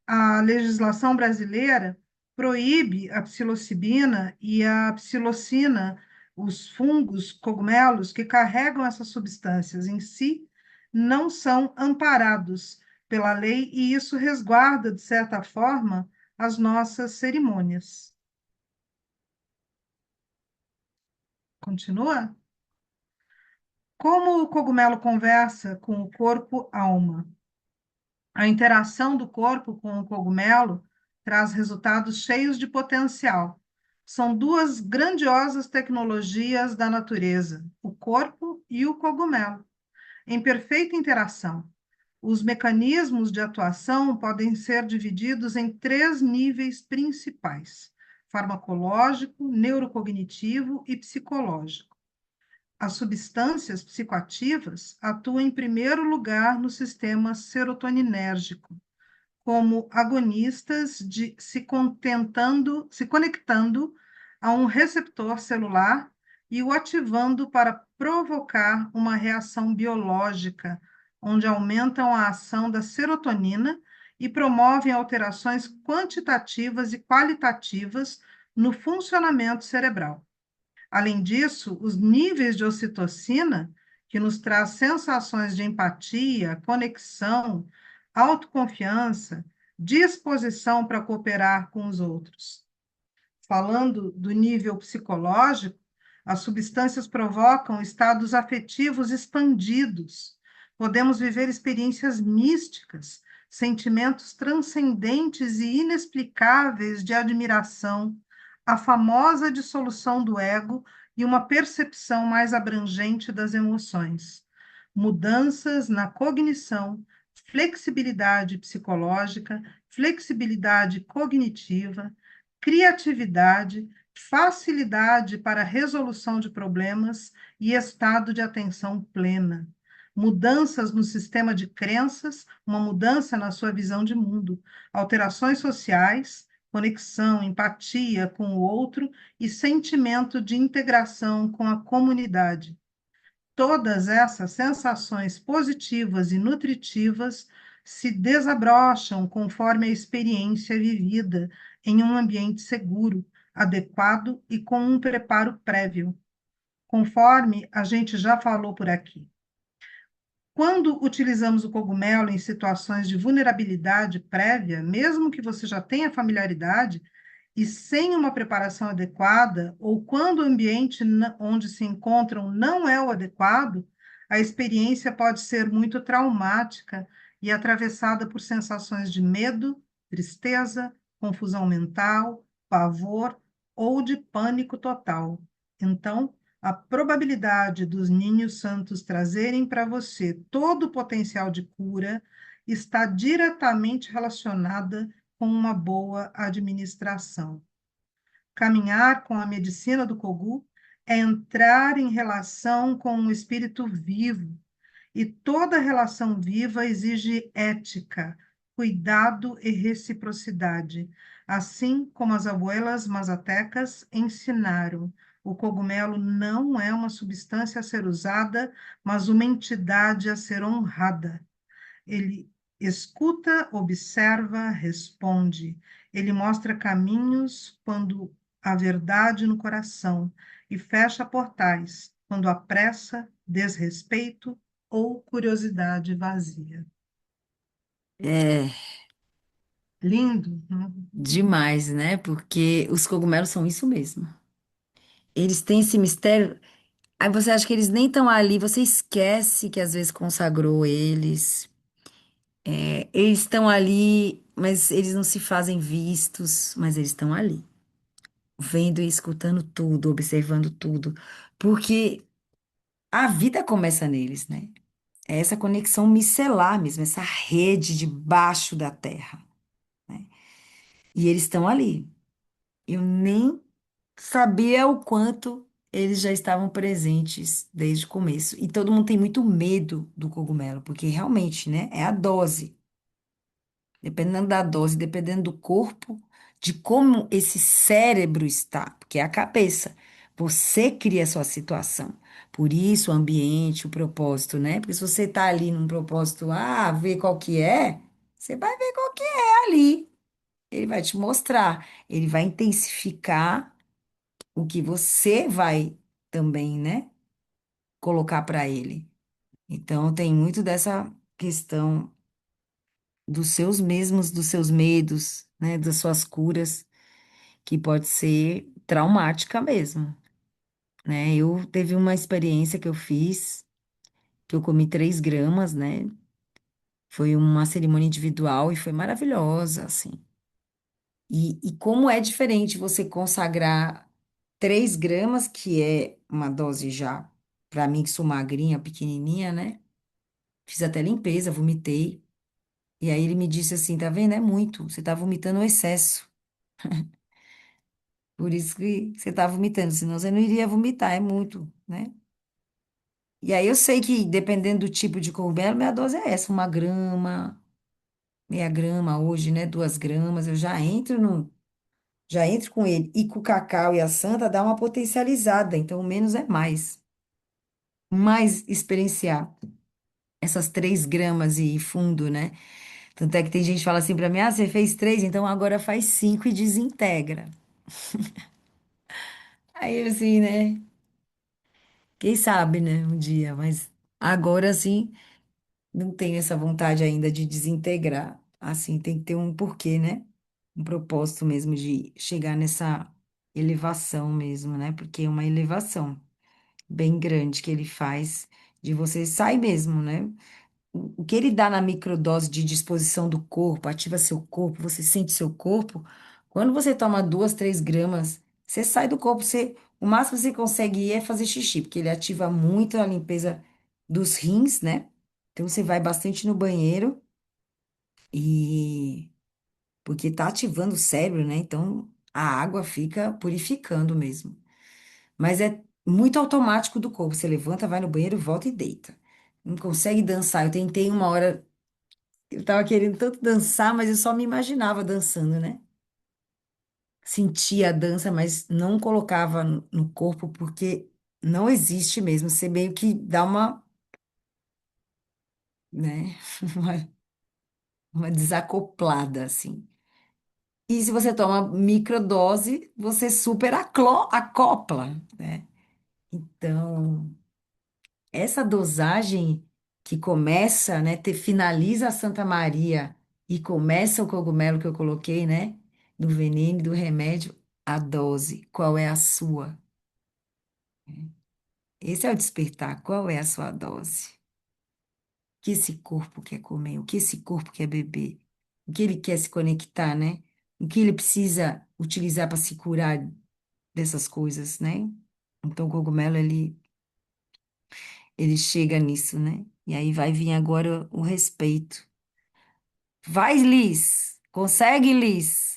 A legislação brasileira proíbe a psilocibina e a psilocina, os fungos, cogumelos que carregam essas substâncias em si, não são amparados pela lei e isso resguarda, de certa forma, as nossas cerimônias. Continua? Como o cogumelo conversa com o corpo-alma? A interação do corpo com o cogumelo traz resultados cheios de potencial. São duas grandiosas tecnologias da natureza, o corpo e o cogumelo, em perfeita interação. Os mecanismos de atuação podem ser divididos em três níveis principais: farmacológico, neurocognitivo e psicológico. As substâncias psicoativas atuam em primeiro lugar no sistema serotoninérgico como agonistas se conectando a um receptor celular e o ativando para provocar uma reação biológica, onde aumentam a ação da serotonina e promovem alterações quantitativas e qualitativas no funcionamento cerebral. Além disso, os níveis de ocitocina, que nos traz sensações de empatia, conexão, autoconfiança, disposição para cooperar com os outros. Falando do nível psicológico, as substâncias provocam estados afetivos expandidos. Podemos viver experiências místicas, sentimentos transcendentes e inexplicáveis de admiração, a famosa dissolução do ego e uma percepção mais abrangente das emoções. Mudanças na cognição, flexibilidade psicológica, flexibilidade cognitiva, criatividade, facilidade para a resolução de problemas e estado de atenção plena. Mudanças no sistema de crenças, uma mudança na sua visão de mundo, alterações sociais, conexão, empatia com o outro e sentimento de integração com a comunidade. Todas essas sensações positivas e nutritivas se desabrocham conforme a experiência vivida em um ambiente seguro, adequado e com um preparo prévio, conforme a gente já falou por aqui. Quando utilizamos o cogumelo em situações de vulnerabilidade prévia, mesmo que você já tenha familiaridade, e sem uma preparação adequada, ou quando o ambiente onde se encontram não é o adequado, a experiência pode ser muito traumática e atravessada por sensações de medo, tristeza, confusão mental, pavor ou de pânico total. Então, a probabilidade dos ninhos santos trazerem para você todo o potencial de cura está diretamente relacionada com uma boa administração. Caminhar com a medicina do Kogu é entrar em relação com um espírito vivo, e toda relação viva exige ética, cuidado e reciprocidade, assim como as abuelas mazatecas ensinaram. O cogumelo não é uma substância a ser usada, mas uma entidade a ser honrada. Ele escuta, observa, responde. Ele mostra caminhos quando há verdade no coração e fecha portais quando há pressa, desrespeito ou curiosidade vazia. É Lindo, né? demais, né? Porque os cogumelos são isso mesmo. Eles têm esse mistério. Aí você acha que eles nem estão ali, você esquece que às vezes consagrou eles. É, eles estão ali, mas eles não se fazem vistos, mas eles estão ali, vendo e escutando tudo, observando tudo. Porque a vida começa neles, né? É essa conexão micelar mesmo, essa rede debaixo da terra, né? E eles estão ali. Eu nem sabia o quanto eles já estavam presentes desde o começo. E todo mundo tem muito medo do cogumelo, porque realmente, né, é a dose. Dependendo da dose, dependendo do corpo, de como esse cérebro está, porque é a cabeça. Você cria a sua situação. Por isso, o ambiente, o propósito, né? Porque se você está ali num propósito, ver qual que é, você vai ver qual que é ali. Ele vai te mostrar, ele vai intensificar o que você vai também, né, colocar para ele. Então, tem muito dessa questão dos seus medos, né, das suas curas, que pode ser traumática mesmo, né? Eu teve uma experiência que eu fiz, que eu comi 3 gramas, né? Foi uma cerimônia individual e foi maravilhosa, assim. E como é diferente você consagrar 3 gramas, que é uma dose já, para mim que sou magrinha, pequenininha, né? Fiz até limpeza, vomitei. E aí ele me disse assim, tá vendo? É muito, você tá vomitando o excesso. Por isso que você tá vomitando, senão você não iria vomitar, é muito, né? E aí eu sei que dependendo do tipo de cogumelo, minha dose é essa, 1 grama, meia grama hoje, né? 2 gramas, eu já entro com ele. E com o cacau e a santa dá uma potencializada, então menos é mais. Mais experienciar essas 3 gramas e fundo, né? Tanto é que tem gente que fala assim pra mim, você fez 3, então agora faz 5 e desintegra. Aí assim, né? Quem sabe, né? Um dia, mas agora sim, não tenho essa vontade ainda de desintegrar. Assim, tem que ter um porquê, né? Um propósito mesmo de chegar nessa elevação mesmo, né? Porque é uma elevação bem grande que ele faz de você sair mesmo, né? O que ele dá na microdose de disposição do corpo, ativa seu corpo, você sente seu corpo. Quando você toma 2, 3 gramas, você sai do corpo, o máximo que você consegue ir é fazer xixi, porque ele ativa muito a limpeza dos rins, né? Então você vai bastante no banheiro e porque tá ativando o cérebro, né? Então a água fica purificando mesmo. Mas é muito automático do corpo. Você levanta, vai no banheiro, volta e deita. Não consegue dançar. Eu tentei uma hora. Eu tava querendo tanto dançar, mas eu só me imaginava dançando, né? Sentia a dança, mas não colocava no corpo, porque não existe mesmo. Você meio que dá né, uma, uma desacoplada, assim. E se você toma microdose, você super acopla, né? Então, essa dosagem que começa, né, finaliza a Santa Maria e começa o cogumelo que eu coloquei, né, do veneno e do remédio, a dose, qual é a sua? Esse é o despertar, qual é a sua dose? O que esse corpo quer comer? O que esse corpo quer beber? O que ele quer se conectar, né? O que ele precisa utilizar para se curar dessas coisas, né? Então, o cogumelo, ele chega nisso, né? E aí vai vir agora o respeito. Vai, Liz. Consegue, Liz?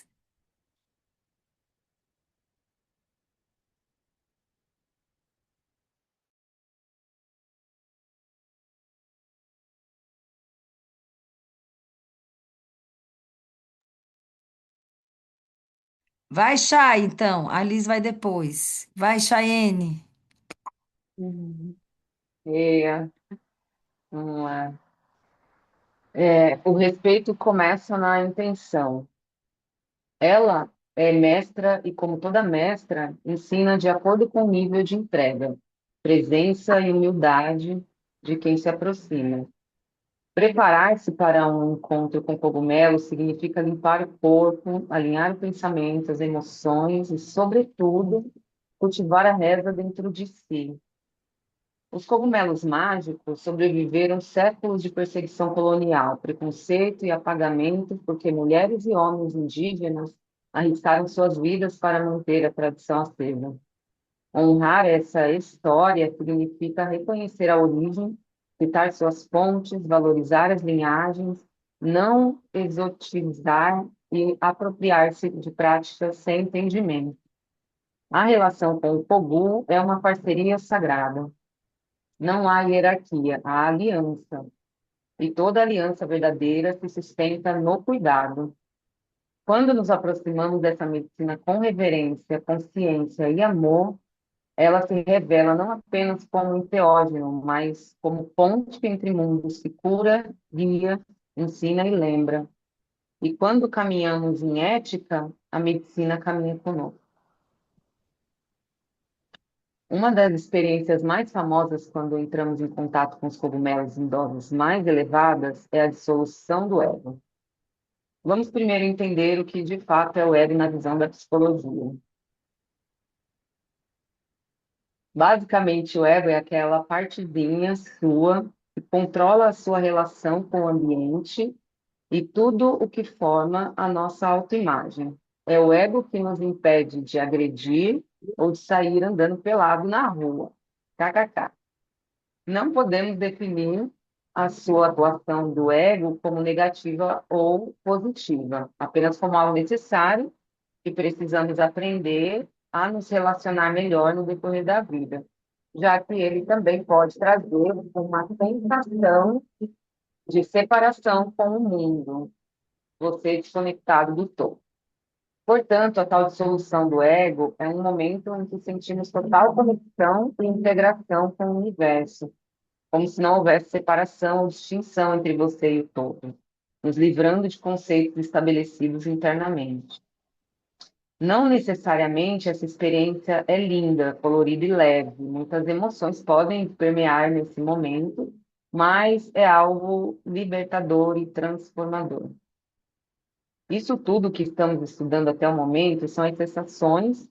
Vai, Chay, então. A Liz vai depois. Vai, Chayene. Uhum. É, vamos lá. O respeito começa na intenção. Ela é mestra e, como toda mestra, ensina de acordo com o nível de entrega, presença e humildade de quem se aproxima. Preparar-se para um encontro com cogumelo significa limpar o corpo, alinhar o pensamento, as emoções e, sobretudo, cultivar a reza dentro de si. Os cogumelos mágicos sobreviveram séculos de perseguição colonial, preconceito e apagamento, porque mulheres e homens indígenas arriscaram suas vidas para manter a tradição acesa. Honrar essa história significa reconhecer a origem, citar suas fontes, valorizar as linhagens, não exotizar e apropriar-se de práticas sem entendimento. A relação com o Kogu é uma parceria sagrada. Não há hierarquia, há aliança. E toda aliança verdadeira se sustenta no cuidado. Quando nos aproximamos dessa medicina com reverência, consciência e amor, ela se revela não apenas como enteógeno, mas como ponte entre mundos que cura, guia, ensina e lembra. E quando caminhamos em ética, a medicina caminha conosco. Uma das experiências mais famosas quando entramos em contato com os cogumelos em doses mais elevadas é a dissolução do ego. Vamos primeiro entender o que de fato é o ego na visão da psicologia. Basicamente, o ego é aquela partezinha sua que controla a sua relação com o ambiente e tudo o que forma a nossa autoimagem. É o ego que nos impede de agredir ou de sair andando pelado na rua. KKK. Não podemos definir a sua atuação do ego como negativa ou positiva, apenas como algo necessário que precisamos aprender a nos relacionar melhor no decorrer da vida, já que ele também pode trazer uma sensação de separação com o mundo, você desconectado do todo. Portanto, a tal dissolução do ego é um momento em que sentimos total conexão e integração com o universo, como se não houvesse separação ou distinção entre você e o todo, nos livrando de conceitos estabelecidos internamente. Não necessariamente essa experiência é linda, colorida e leve. Muitas emoções podem permear nesse momento, mas é algo libertador e transformador. Isso tudo que estamos estudando até o momento são as sensações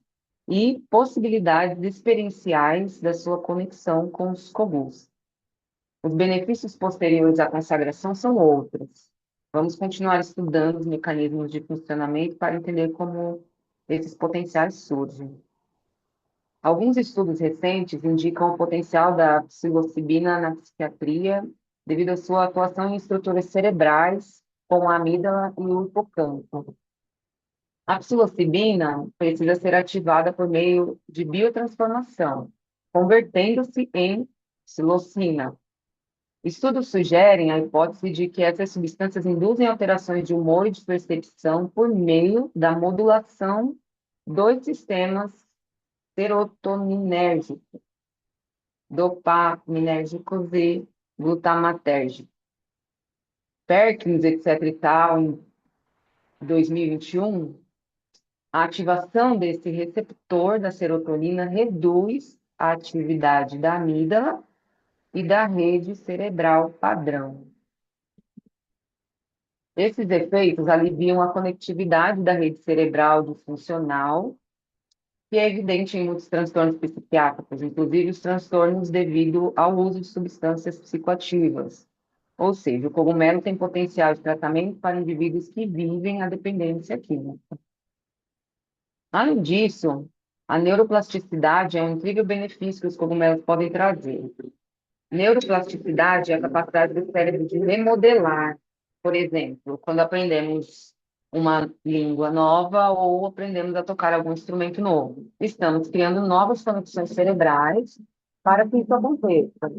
e possibilidades experienciais da sua conexão com os coguns. Os benefícios posteriores à consagração são outros. Vamos continuar estudando os mecanismos de funcionamento para entender como esses potenciais surgem. Alguns estudos recentes indicam o potencial da psilocibina na psiquiatria devido à sua atuação em estruturas cerebrais, como a amígdala e o hipocampo. A psilocibina precisa ser ativada por meio de biotransformação, convertendo-se em psilocina. Estudos sugerem a hipótese de que essas substâncias induzem alterações de humor e de percepção por meio da modulação dos sistemas serotoninérgicos, dopaminérgicos e glutamatérgicos. Perkins, etc. e tal, em 2021, a ativação desse receptor da serotonina reduz a atividade da amígdala e da rede cerebral padrão. Esses efeitos aliviam a conectividade da rede cerebral disfuncional, que é evidente em muitos transtornos psiquiátricos, inclusive os transtornos devido ao uso de substâncias psicoativas. Ou seja, o cogumelo tem potencial de tratamento para indivíduos que vivem a dependência química. Além disso, a neuroplasticidade é um incrível benefício que os cogumelos podem trazer. Neuroplasticidade é a capacidade do cérebro de remodelar. Por exemplo, quando aprendemos uma língua nova ou aprendemos a tocar algum instrumento novo. Estamos criando novas conexões cerebrais para que isso aconteça.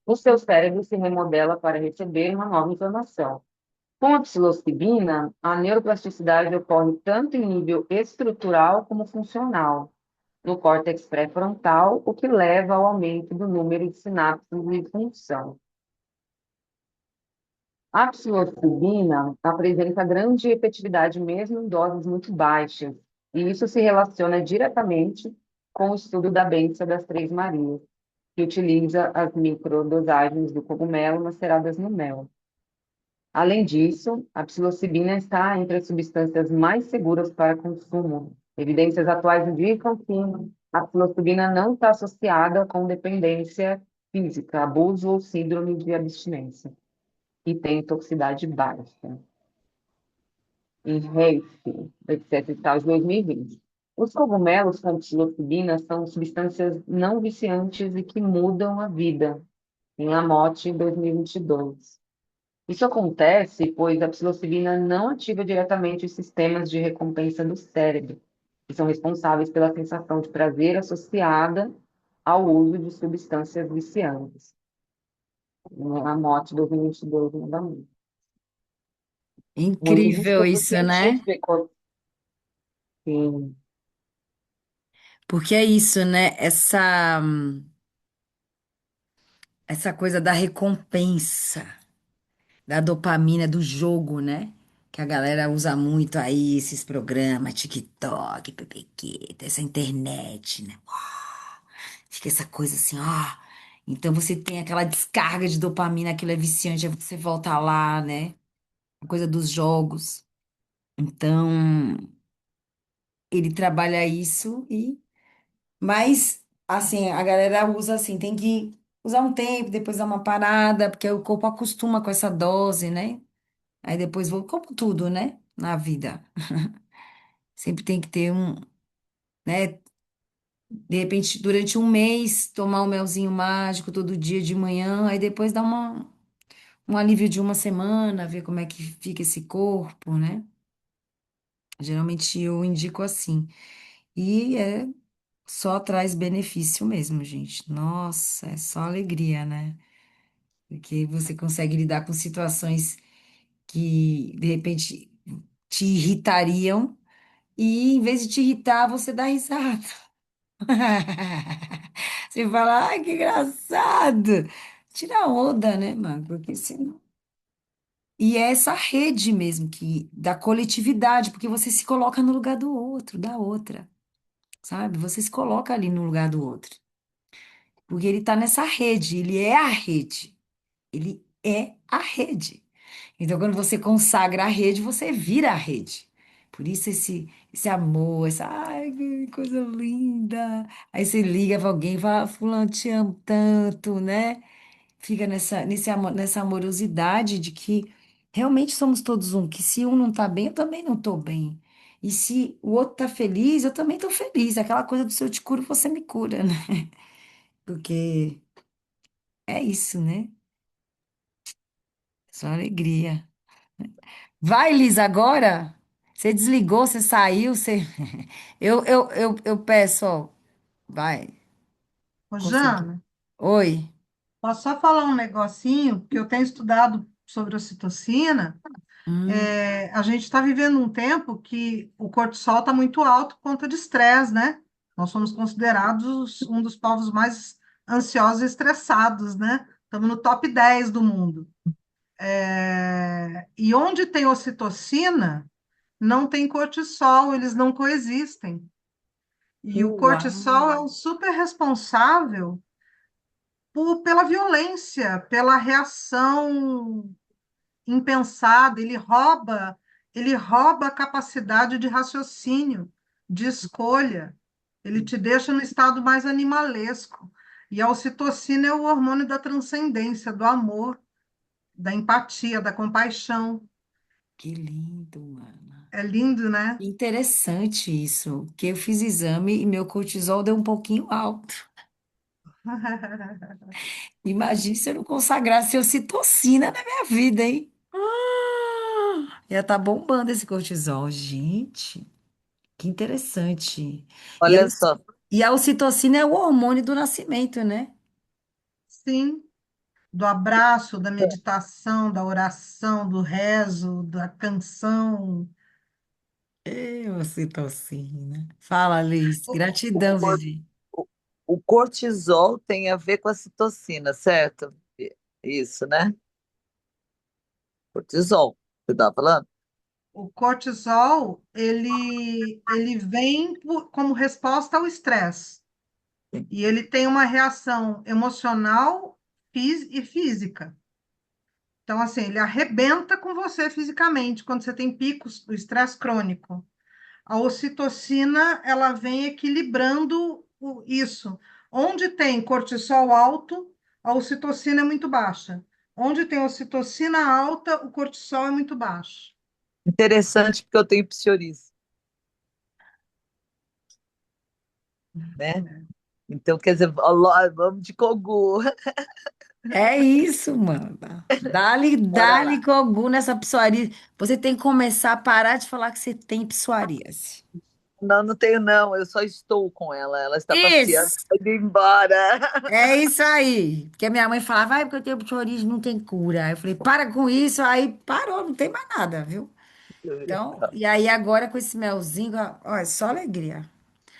O seu cérebro se remodela para receber uma nova informação. Com a psilocibina, a neuroplasticidade ocorre tanto em nível estrutural como funcional, no córtex pré-frontal, o que leva ao aumento do número de sinapses de função. A psilocibina apresenta grande efetividade mesmo em doses muito baixas, e isso se relaciona diretamente com o estudo da bênção das Três Marias, que utiliza as microdosagens do cogumelo maceradas no mel. Além disso, a psilocibina está entre as substâncias mais seguras para consumo. Evidências atuais indicam que a psilocibina não está associada com dependência física, abuso ou síndrome de abstinência, e tem toxicidade baixa. Em Reif, etc. e tal, de 2020. Os cogumelos com psilocibina são substâncias não viciantes e que mudam a vida, em Lamotte, em 2022. Isso acontece pois a psilocibina não ativa diretamente os sistemas de recompensa do cérebro. que são responsáveis pela sensação de prazer associada ao uso de substâncias viciantes. A morte do 22 mandamento. Muito Incrível estudo isso, né? científico, sim. Porque é isso, né? Essa coisa da recompensa, da dopamina do jogo, né? Que a galera usa muito aí, esses programas, TikTok, PPQ, essa internet, né? Fica essa coisa assim, ó. Então você tem aquela descarga de dopamina, aquilo é viciante, aí você volta lá, né? A coisa dos jogos. Então, ele trabalha isso e. Mas, assim, a galera usa assim, tem que usar um tempo, depois dar uma parada, porque o corpo acostuma com essa dose, né? Aí depois vou, como tudo, né? Na vida. Sempre tem que ter um, né? De repente, durante um mês, tomar um melzinho mágico todo dia de manhã, aí depois dá um alívio de uma semana, ver como é que fica esse corpo, né? Geralmente eu indico assim. E só traz benefício mesmo, gente. Nossa, é só alegria, né? Porque você consegue lidar com situações que de repente te irritariam e em vez de te irritar, você dá risada. Você fala, ai, que engraçado. Tira onda, né, mano? Porque senão. E é essa rede mesmo que da coletividade, porque você se coloca no lugar do outro, da outra, sabe? Você se coloca ali no lugar do outro. Porque ele tá nessa rede, ele é a rede. Ele é a rede. Então, quando você consagra a rede, você vira a rede. Por isso esse amor, essa, ai, que coisa linda. Aí você liga para alguém e fala, fulano, te amo tanto, né? Fica nessa amorosidade de que realmente somos todos um, que se um não tá bem, eu também não tô bem. E se o outro tá feliz, eu também tô feliz. Aquela coisa do se eu te curo, você me cura, né? Porque é isso, né? Só alegria. Vai, Liz, agora? Você desligou, você saiu, você. Eu peço, ó. Vai, Ô, consegui. Jana, Oi. posso só falar um negocinho, porque eu tenho estudado sobre a ocitocina. Hum, A gente está vivendo um tempo que o cortisol está muito alto por conta de estresse, né? Nós somos considerados um dos povos mais ansiosos e estressados, né? Estamos no top 10 do mundo. E onde tem ocitocina, não tem cortisol, eles não coexistem. E o cortisol é uau, o super responsável pela violência, pela reação impensada, ele rouba a capacidade de raciocínio, de escolha. Ele te deixa no estado mais animalesco. E a ocitocina é o hormônio da transcendência, do amor, da empatia, da compaixão. que lindo, mano. É lindo, né? Interessante isso, que eu fiz exame e meu cortisol deu um pouquinho alto. Imagine se eu não consagrasse ocitocina na minha vida, hein? Ia estar bombando esse cortisol, gente. Que interessante. E a, Olha só, e a ocitocina é o hormônio do nascimento, né? Sim, do abraço, da meditação, da oração, do rezo, da canção. Ocitocina. Fala, Liz. o, Gratidão, cor- Vivi. o- o cortisol tem a ver com a citocina, certo? Isso, né? Cortisol, você estava falando? O cortisol, ele vem como resposta ao estresse. Sim. E ele tem uma reação emocional e física. Então, assim, ele arrebenta com você fisicamente quando você tem picos do estresse crônico. A ocitocina, ela vem equilibrando isso. Onde tem cortisol alto, a ocitocina é muito baixa. Onde tem ocitocina alta, o cortisol é muito baixo. Interessante porque eu tenho psoríase, né? Então, quer dizer, ó, vamos de Kogu. É isso, mano. Dá-lhe, Bora dá-lhe lá. Kogu nessa psoríase. Você tem que começar a parar de falar que você tem psoríase. Não, não tenho, não. Eu só estou com ela. Ela está passeando, Isso! indo embora. É isso aí. Porque a minha mãe falava, vai, porque eu tenho psoríase, não tem cura. Aí eu falei, para com isso. Aí parou, não tem mais nada, viu? Então, e aí agora com esse melzinho, ó, é só alegria.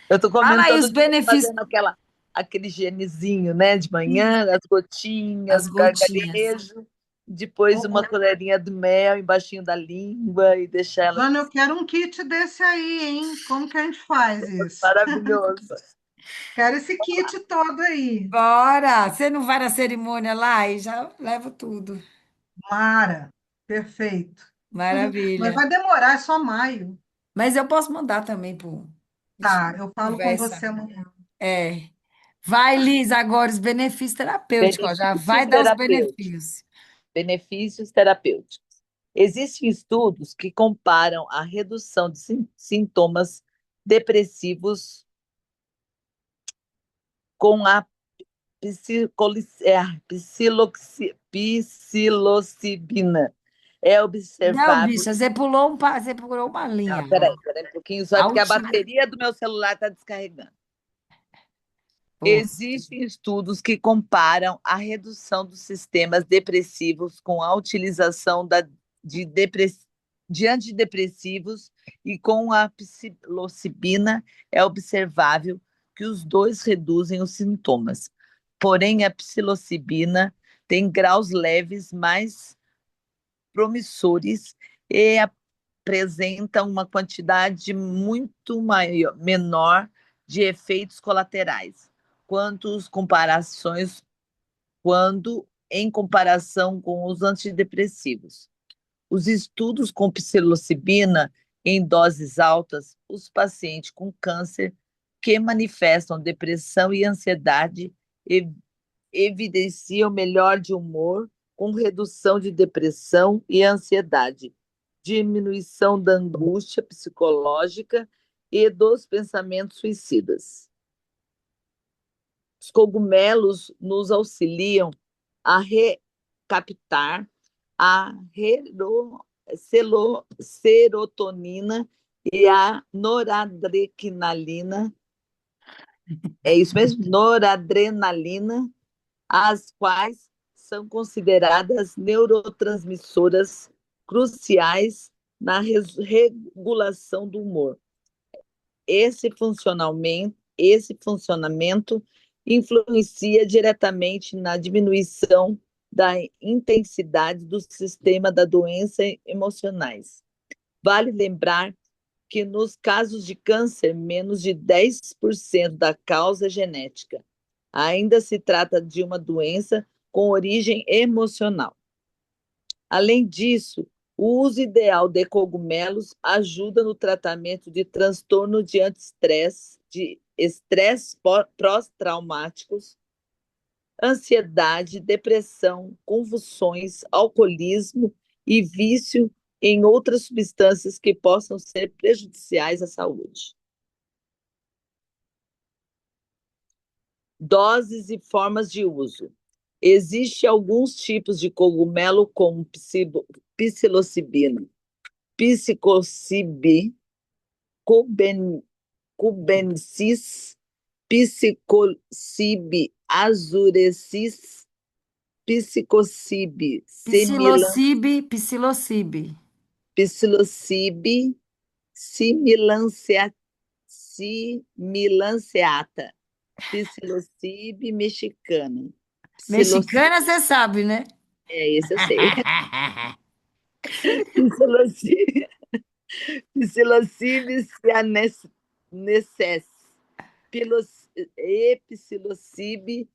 Eu estou Fala comendo aí todo os dia, benefícios, fazendo aquele genezinho, né, de manhã, as as gotinhas, o gotinhas. gargarejo, depois Ô, uma colherinha de mel embaixinho da língua e deixar ela Jana, eu quero um kit desse aí, hein? Como que a gente faz isso? maravilhosa. Quero esse kit todo aí. Bora! Você não vai na cerimônia lá e já leva tudo. Mara, perfeito. Mas Maravilha. vai demorar, é só maio. Mas eu posso mandar também por. A gente Tá, eu falo com conversa. você amanhã. É. Vai, Liz, agora os benefícios terapêuticos, ó, já vai Benefícios dar os terapêuticos. benefícios. Benefícios terapêuticos. Existem estudos que comparam a redução de sintomas depressivos com a psilocibina. É Não, observável. bicha, você pulou uma Ah, linha. peraí um pouquinho só, é porque a Altinha. bateria do meu celular está descarregando. Pô, Existem estudos que comparam a redução dos sistemas depressivos com a utilização de, de antidepressivos e com a psilocibina é observável que os dois reduzem os sintomas. Porém, a psilocibina tem graus leves mais promissores e apresenta uma quantidade muito maior, menor de efeitos colaterais, comparações quando em comparação com os antidepressivos. Os estudos com psilocibina em doses altas, os pacientes com câncer que manifestam depressão e ansiedade evidenciam melhor de humor com redução de depressão e ansiedade, diminuição da angústia psicológica e dos pensamentos suicidas. Os cogumelos nos auxiliam a recaptar a serotonina e a noradrenalina, é isso mesmo? Noradrenalina, as quais são consideradas neurotransmissoras cruciais na regulação do humor. Esse funcionamento influencia diretamente na diminuição da intensidade do sistema da doença emocionais. Vale lembrar que nos casos de câncer, menos de 10% da causa é genética. Ainda se trata de uma doença com origem emocional. Além disso, o uso ideal de cogumelos ajuda no tratamento de transtorno de antiestresse, de estresse pós-traumáticos, ansiedade, depressão, convulsões, alcoolismo e vício em outras substâncias que possam ser prejudiciais à saúde. Doses e formas de uso. Existem alguns tipos de cogumelo, como psilocibina, psicocibi, cubensis, psicocibi azurensis, psicocibi psilocibe. psilocibi similanceata, psilocibe mexicana, psilocibe, Mexicana, você sabe, né? esse eu sei, psilocibe, psilocibe cianescens, psilocibe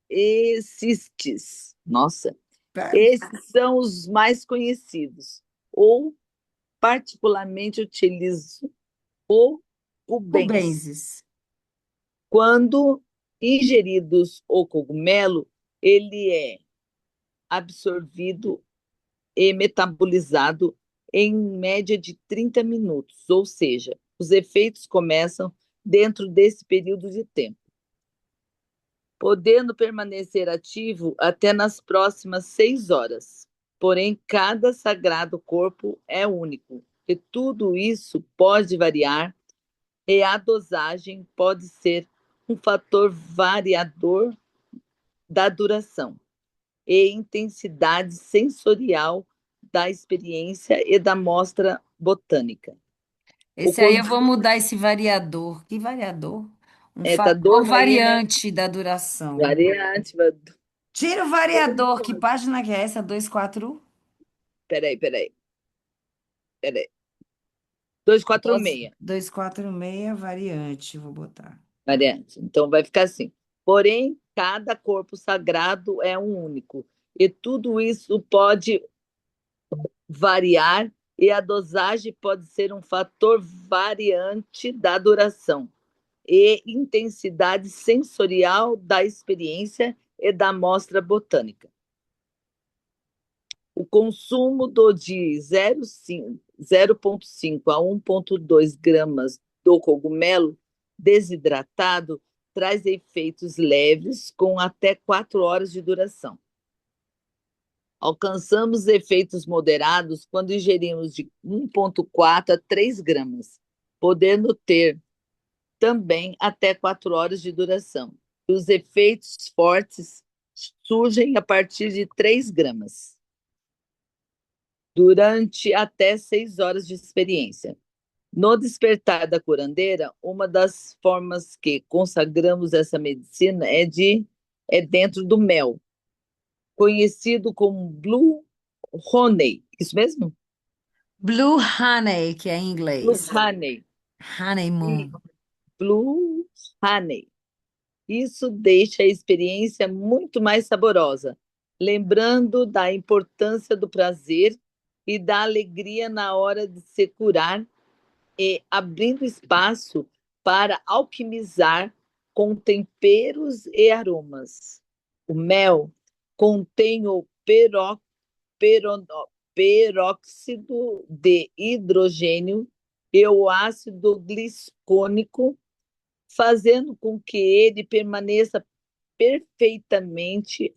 baecistis. Nossa, esses são os mais conhecidos, ou particularmente utilizo o cubensis. Cubensis. Quando ingeridos o cogumelo, ele é absorvido e metabolizado em média de 30 minutos, ou seja, os efeitos começam dentro desse período de tempo, podendo permanecer ativo até nas próximas 6 horas. Porém, cada sagrado corpo é único, e tudo isso pode variar, e a dosagem pode ser um fator variador da duração e intensidade sensorial da experiência e da mostra botânica. O Esse aí eu vou conjunto mudar esse variador. Que variador? Um tá fator doido aí, né? variante da duração. Variante. Tira o variador. Que página que é essa? 24? Peraí. 246. 246 variante, vou botar. Variante. Então vai ficar assim. Porém, cada corpo sagrado é um único. E tudo isso pode variar, e a dosagem pode ser um fator variante da duração e intensidade sensorial da experiência e da amostra botânica. O consumo de 0,5 a 1,2 gramas do cogumelo desidratado traz efeitos leves com até 4 horas de duração. Alcançamos efeitos moderados quando ingerimos de 1,4 a 3 gramas, podendo ter também até 4 horas de duração. E os efeitos fortes surgem a partir de 3 gramas, durante até 6 horas de experiência. No despertar da curandeira, uma das formas que consagramos essa medicina é dentro do mel, conhecido como Blue Honey. Isso mesmo? Blue Honey, que é em Blue inglês. Honey. Honeymoon. Blue Honey. Isso deixa a experiência muito mais saborosa, lembrando da importância do prazer e da alegria na hora de se curar e abrindo espaço para alquimizar com temperos e aromas. O mel contém o peron- peróxido de hidrogênio e o ácido glicônico, fazendo com que ele permaneça perfeitamente,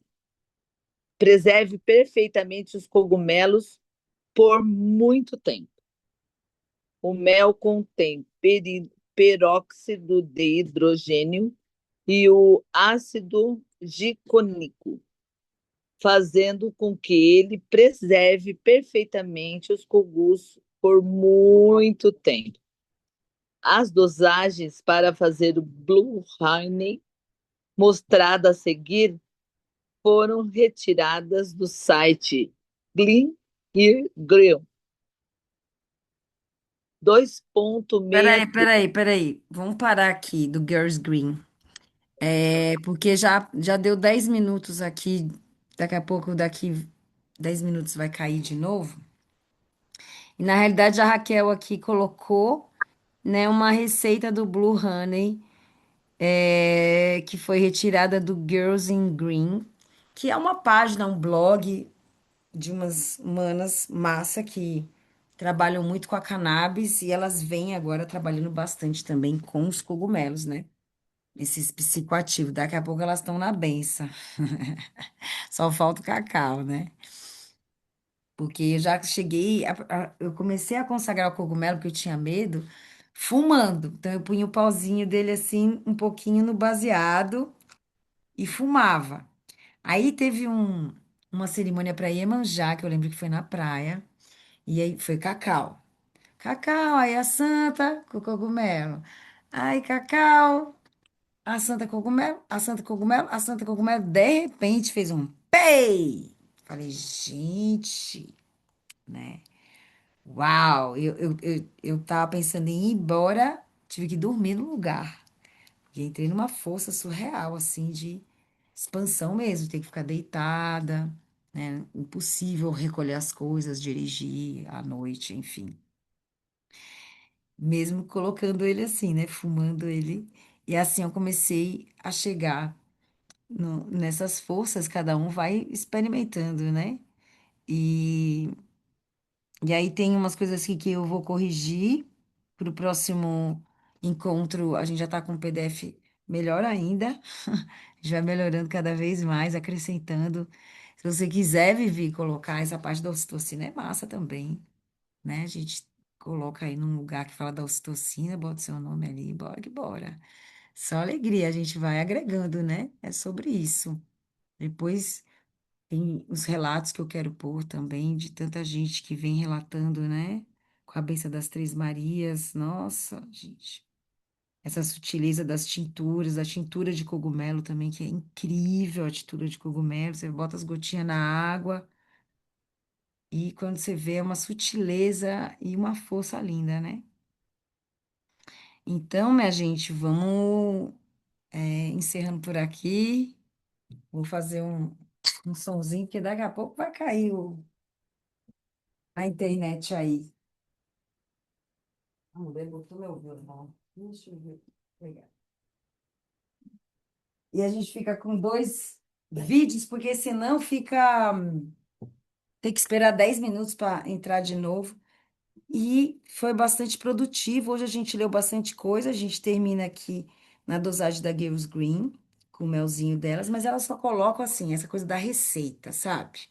preserve perfeitamente os cogumelos por muito tempo. O mel contém peróxido de hidrogênio e o ácido glicônico, fazendo com que ele preserve perfeitamente os cogumos por muito tempo. As dosagens para fazer o Blue Honey, mostrada a seguir, foram retiradas do site Glen Ear Grill. 2,6. Peraí. Vamos parar aqui do Girls Green. É, porque já deu 10 minutos aqui. Daqui a pouco, daqui 10 minutos vai cair de novo. E na realidade a Raquel aqui colocou, né, uma receita do Blue Honey, que foi retirada do Girls in Green, que é uma página, um blog de umas manas massa que trabalham muito com a cannabis e elas vêm agora trabalhando bastante também com os cogumelos, né? Esses psicoativos. Daqui a pouco elas estão na benção. Só falta o cacau, né? Porque eu já cheguei, eu comecei a consagrar o cogumelo, porque eu tinha medo, fumando. Então eu punha o pauzinho dele assim, um pouquinho no baseado e fumava. Aí teve uma cerimônia para Iemanjá, que eu lembro que foi na praia, e aí foi cacau. Cacau, aí a santa com o cogumelo. Aí cacau, a santa cogumelo, a santa cogumelo, a santa cogumelo. De repente fez um pei! Falei, gente, né? Uau! Eu tava pensando em ir embora, tive que dormir no lugar. E entrei numa força surreal, assim, de expansão mesmo, ter que ficar deitada, né? Impossível recolher as coisas, dirigir à noite, enfim. Mesmo colocando ele assim, né? Fumando ele. E assim eu comecei a chegar nessas forças, cada um vai experimentando, né? E, e aí tem umas coisas aqui que eu vou corrigir para o próximo encontro. A gente já está com o PDF melhor ainda. A gente vai melhorando cada vez mais, acrescentando. Se você quiser, Vivi, colocar essa parte da ocitocina, é massa também, né? A gente coloca aí num lugar que fala da ocitocina, bota seu nome ali, bora que bora. Só alegria, a gente vai agregando, né? É sobre isso. Depois tem os relatos que eu quero pôr também de tanta gente que vem relatando, né? Com a benção das Três Marias. Nossa, gente. Essa sutileza das tinturas, a tintura de cogumelo também, que é incrível a tintura de cogumelo. Você bota as gotinhas na água e quando você vê é uma sutileza e uma força linda, né? Então, minha gente, vamos encerrando por aqui. Vou fazer um sonzinho, porque daqui a pouco vai cair a internet aí. Vamos ver, botou meu violão. Deixa eu ver. Pegar. E a gente fica com dois vídeos, porque senão fica. Tem que esperar 10 minutos para entrar de novo. E foi bastante produtivo. Hoje a gente leu bastante coisa. A gente termina aqui na dosagem da Girls Green, com o melzinho delas, mas elas só colocam assim, essa coisa da receita, sabe?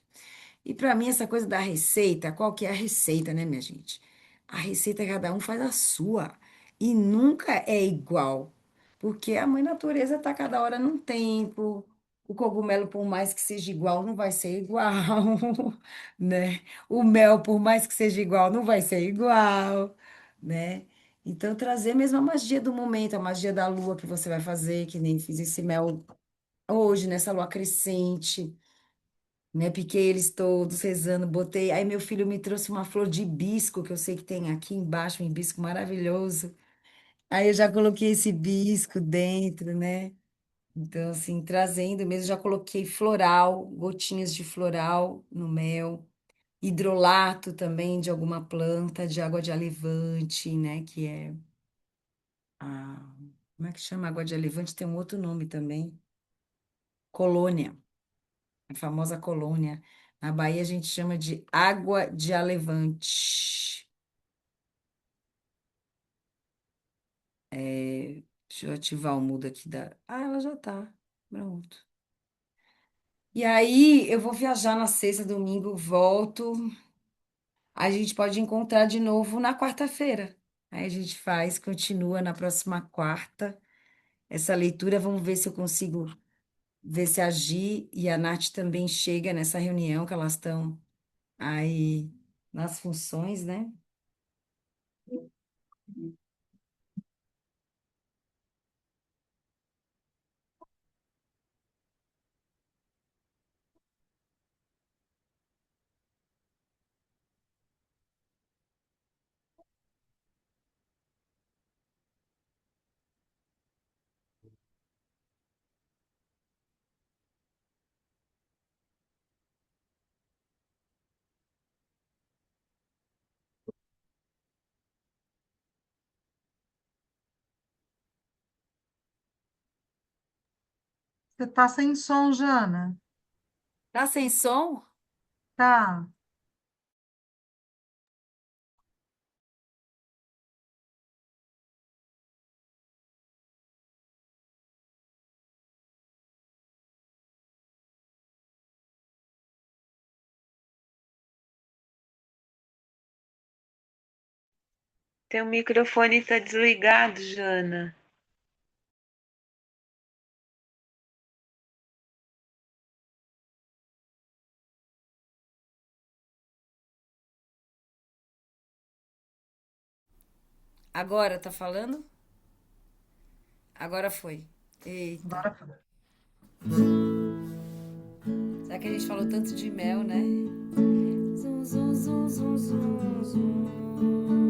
E para mim, essa coisa da receita, qual que é a receita, né, minha gente? A receita cada um faz a sua. E nunca é igual. Porque a mãe natureza está cada hora num tempo. O cogumelo, por mais que seja igual, não vai ser igual, né? O mel, por mais que seja igual, não vai ser igual, né? Então, trazer mesmo a magia do momento, a magia da lua que você vai fazer, que nem fiz esse mel hoje, nessa lua crescente, né? Piquei eles todos rezando, botei. Aí meu filho me trouxe uma flor de hibisco, que eu sei que tem aqui embaixo, um hibisco maravilhoso. Aí eu já coloquei esse hibisco dentro, né? Então, assim, trazendo mesmo, já coloquei floral, gotinhas de floral no mel, hidrolato também de alguma planta, de água de alevante, né? Que é a. Como é que chama água de alevante? Tem um outro nome também. Colônia. A famosa colônia. Na Bahia a gente chama de água de alevante. Deixa eu ativar o mudo aqui da. Ah, ela já tá. Pronto. E aí eu vou viajar na sexta, domingo, volto. A gente pode encontrar de novo na quarta-feira. Aí a gente faz, continua na próxima quarta. Essa leitura, vamos ver se eu consigo ver se a Gi e a Nath também chega nessa reunião, que elas estão aí nas funções, né? Você está sem som, Jana? Tá sem som? Tá. Teu microfone está desligado, Jana. Agora tá falando? Agora foi. Eita. Agora foi. Será que a gente falou tanto de mel, né? Zum, zum, zum, zum, zum, zum.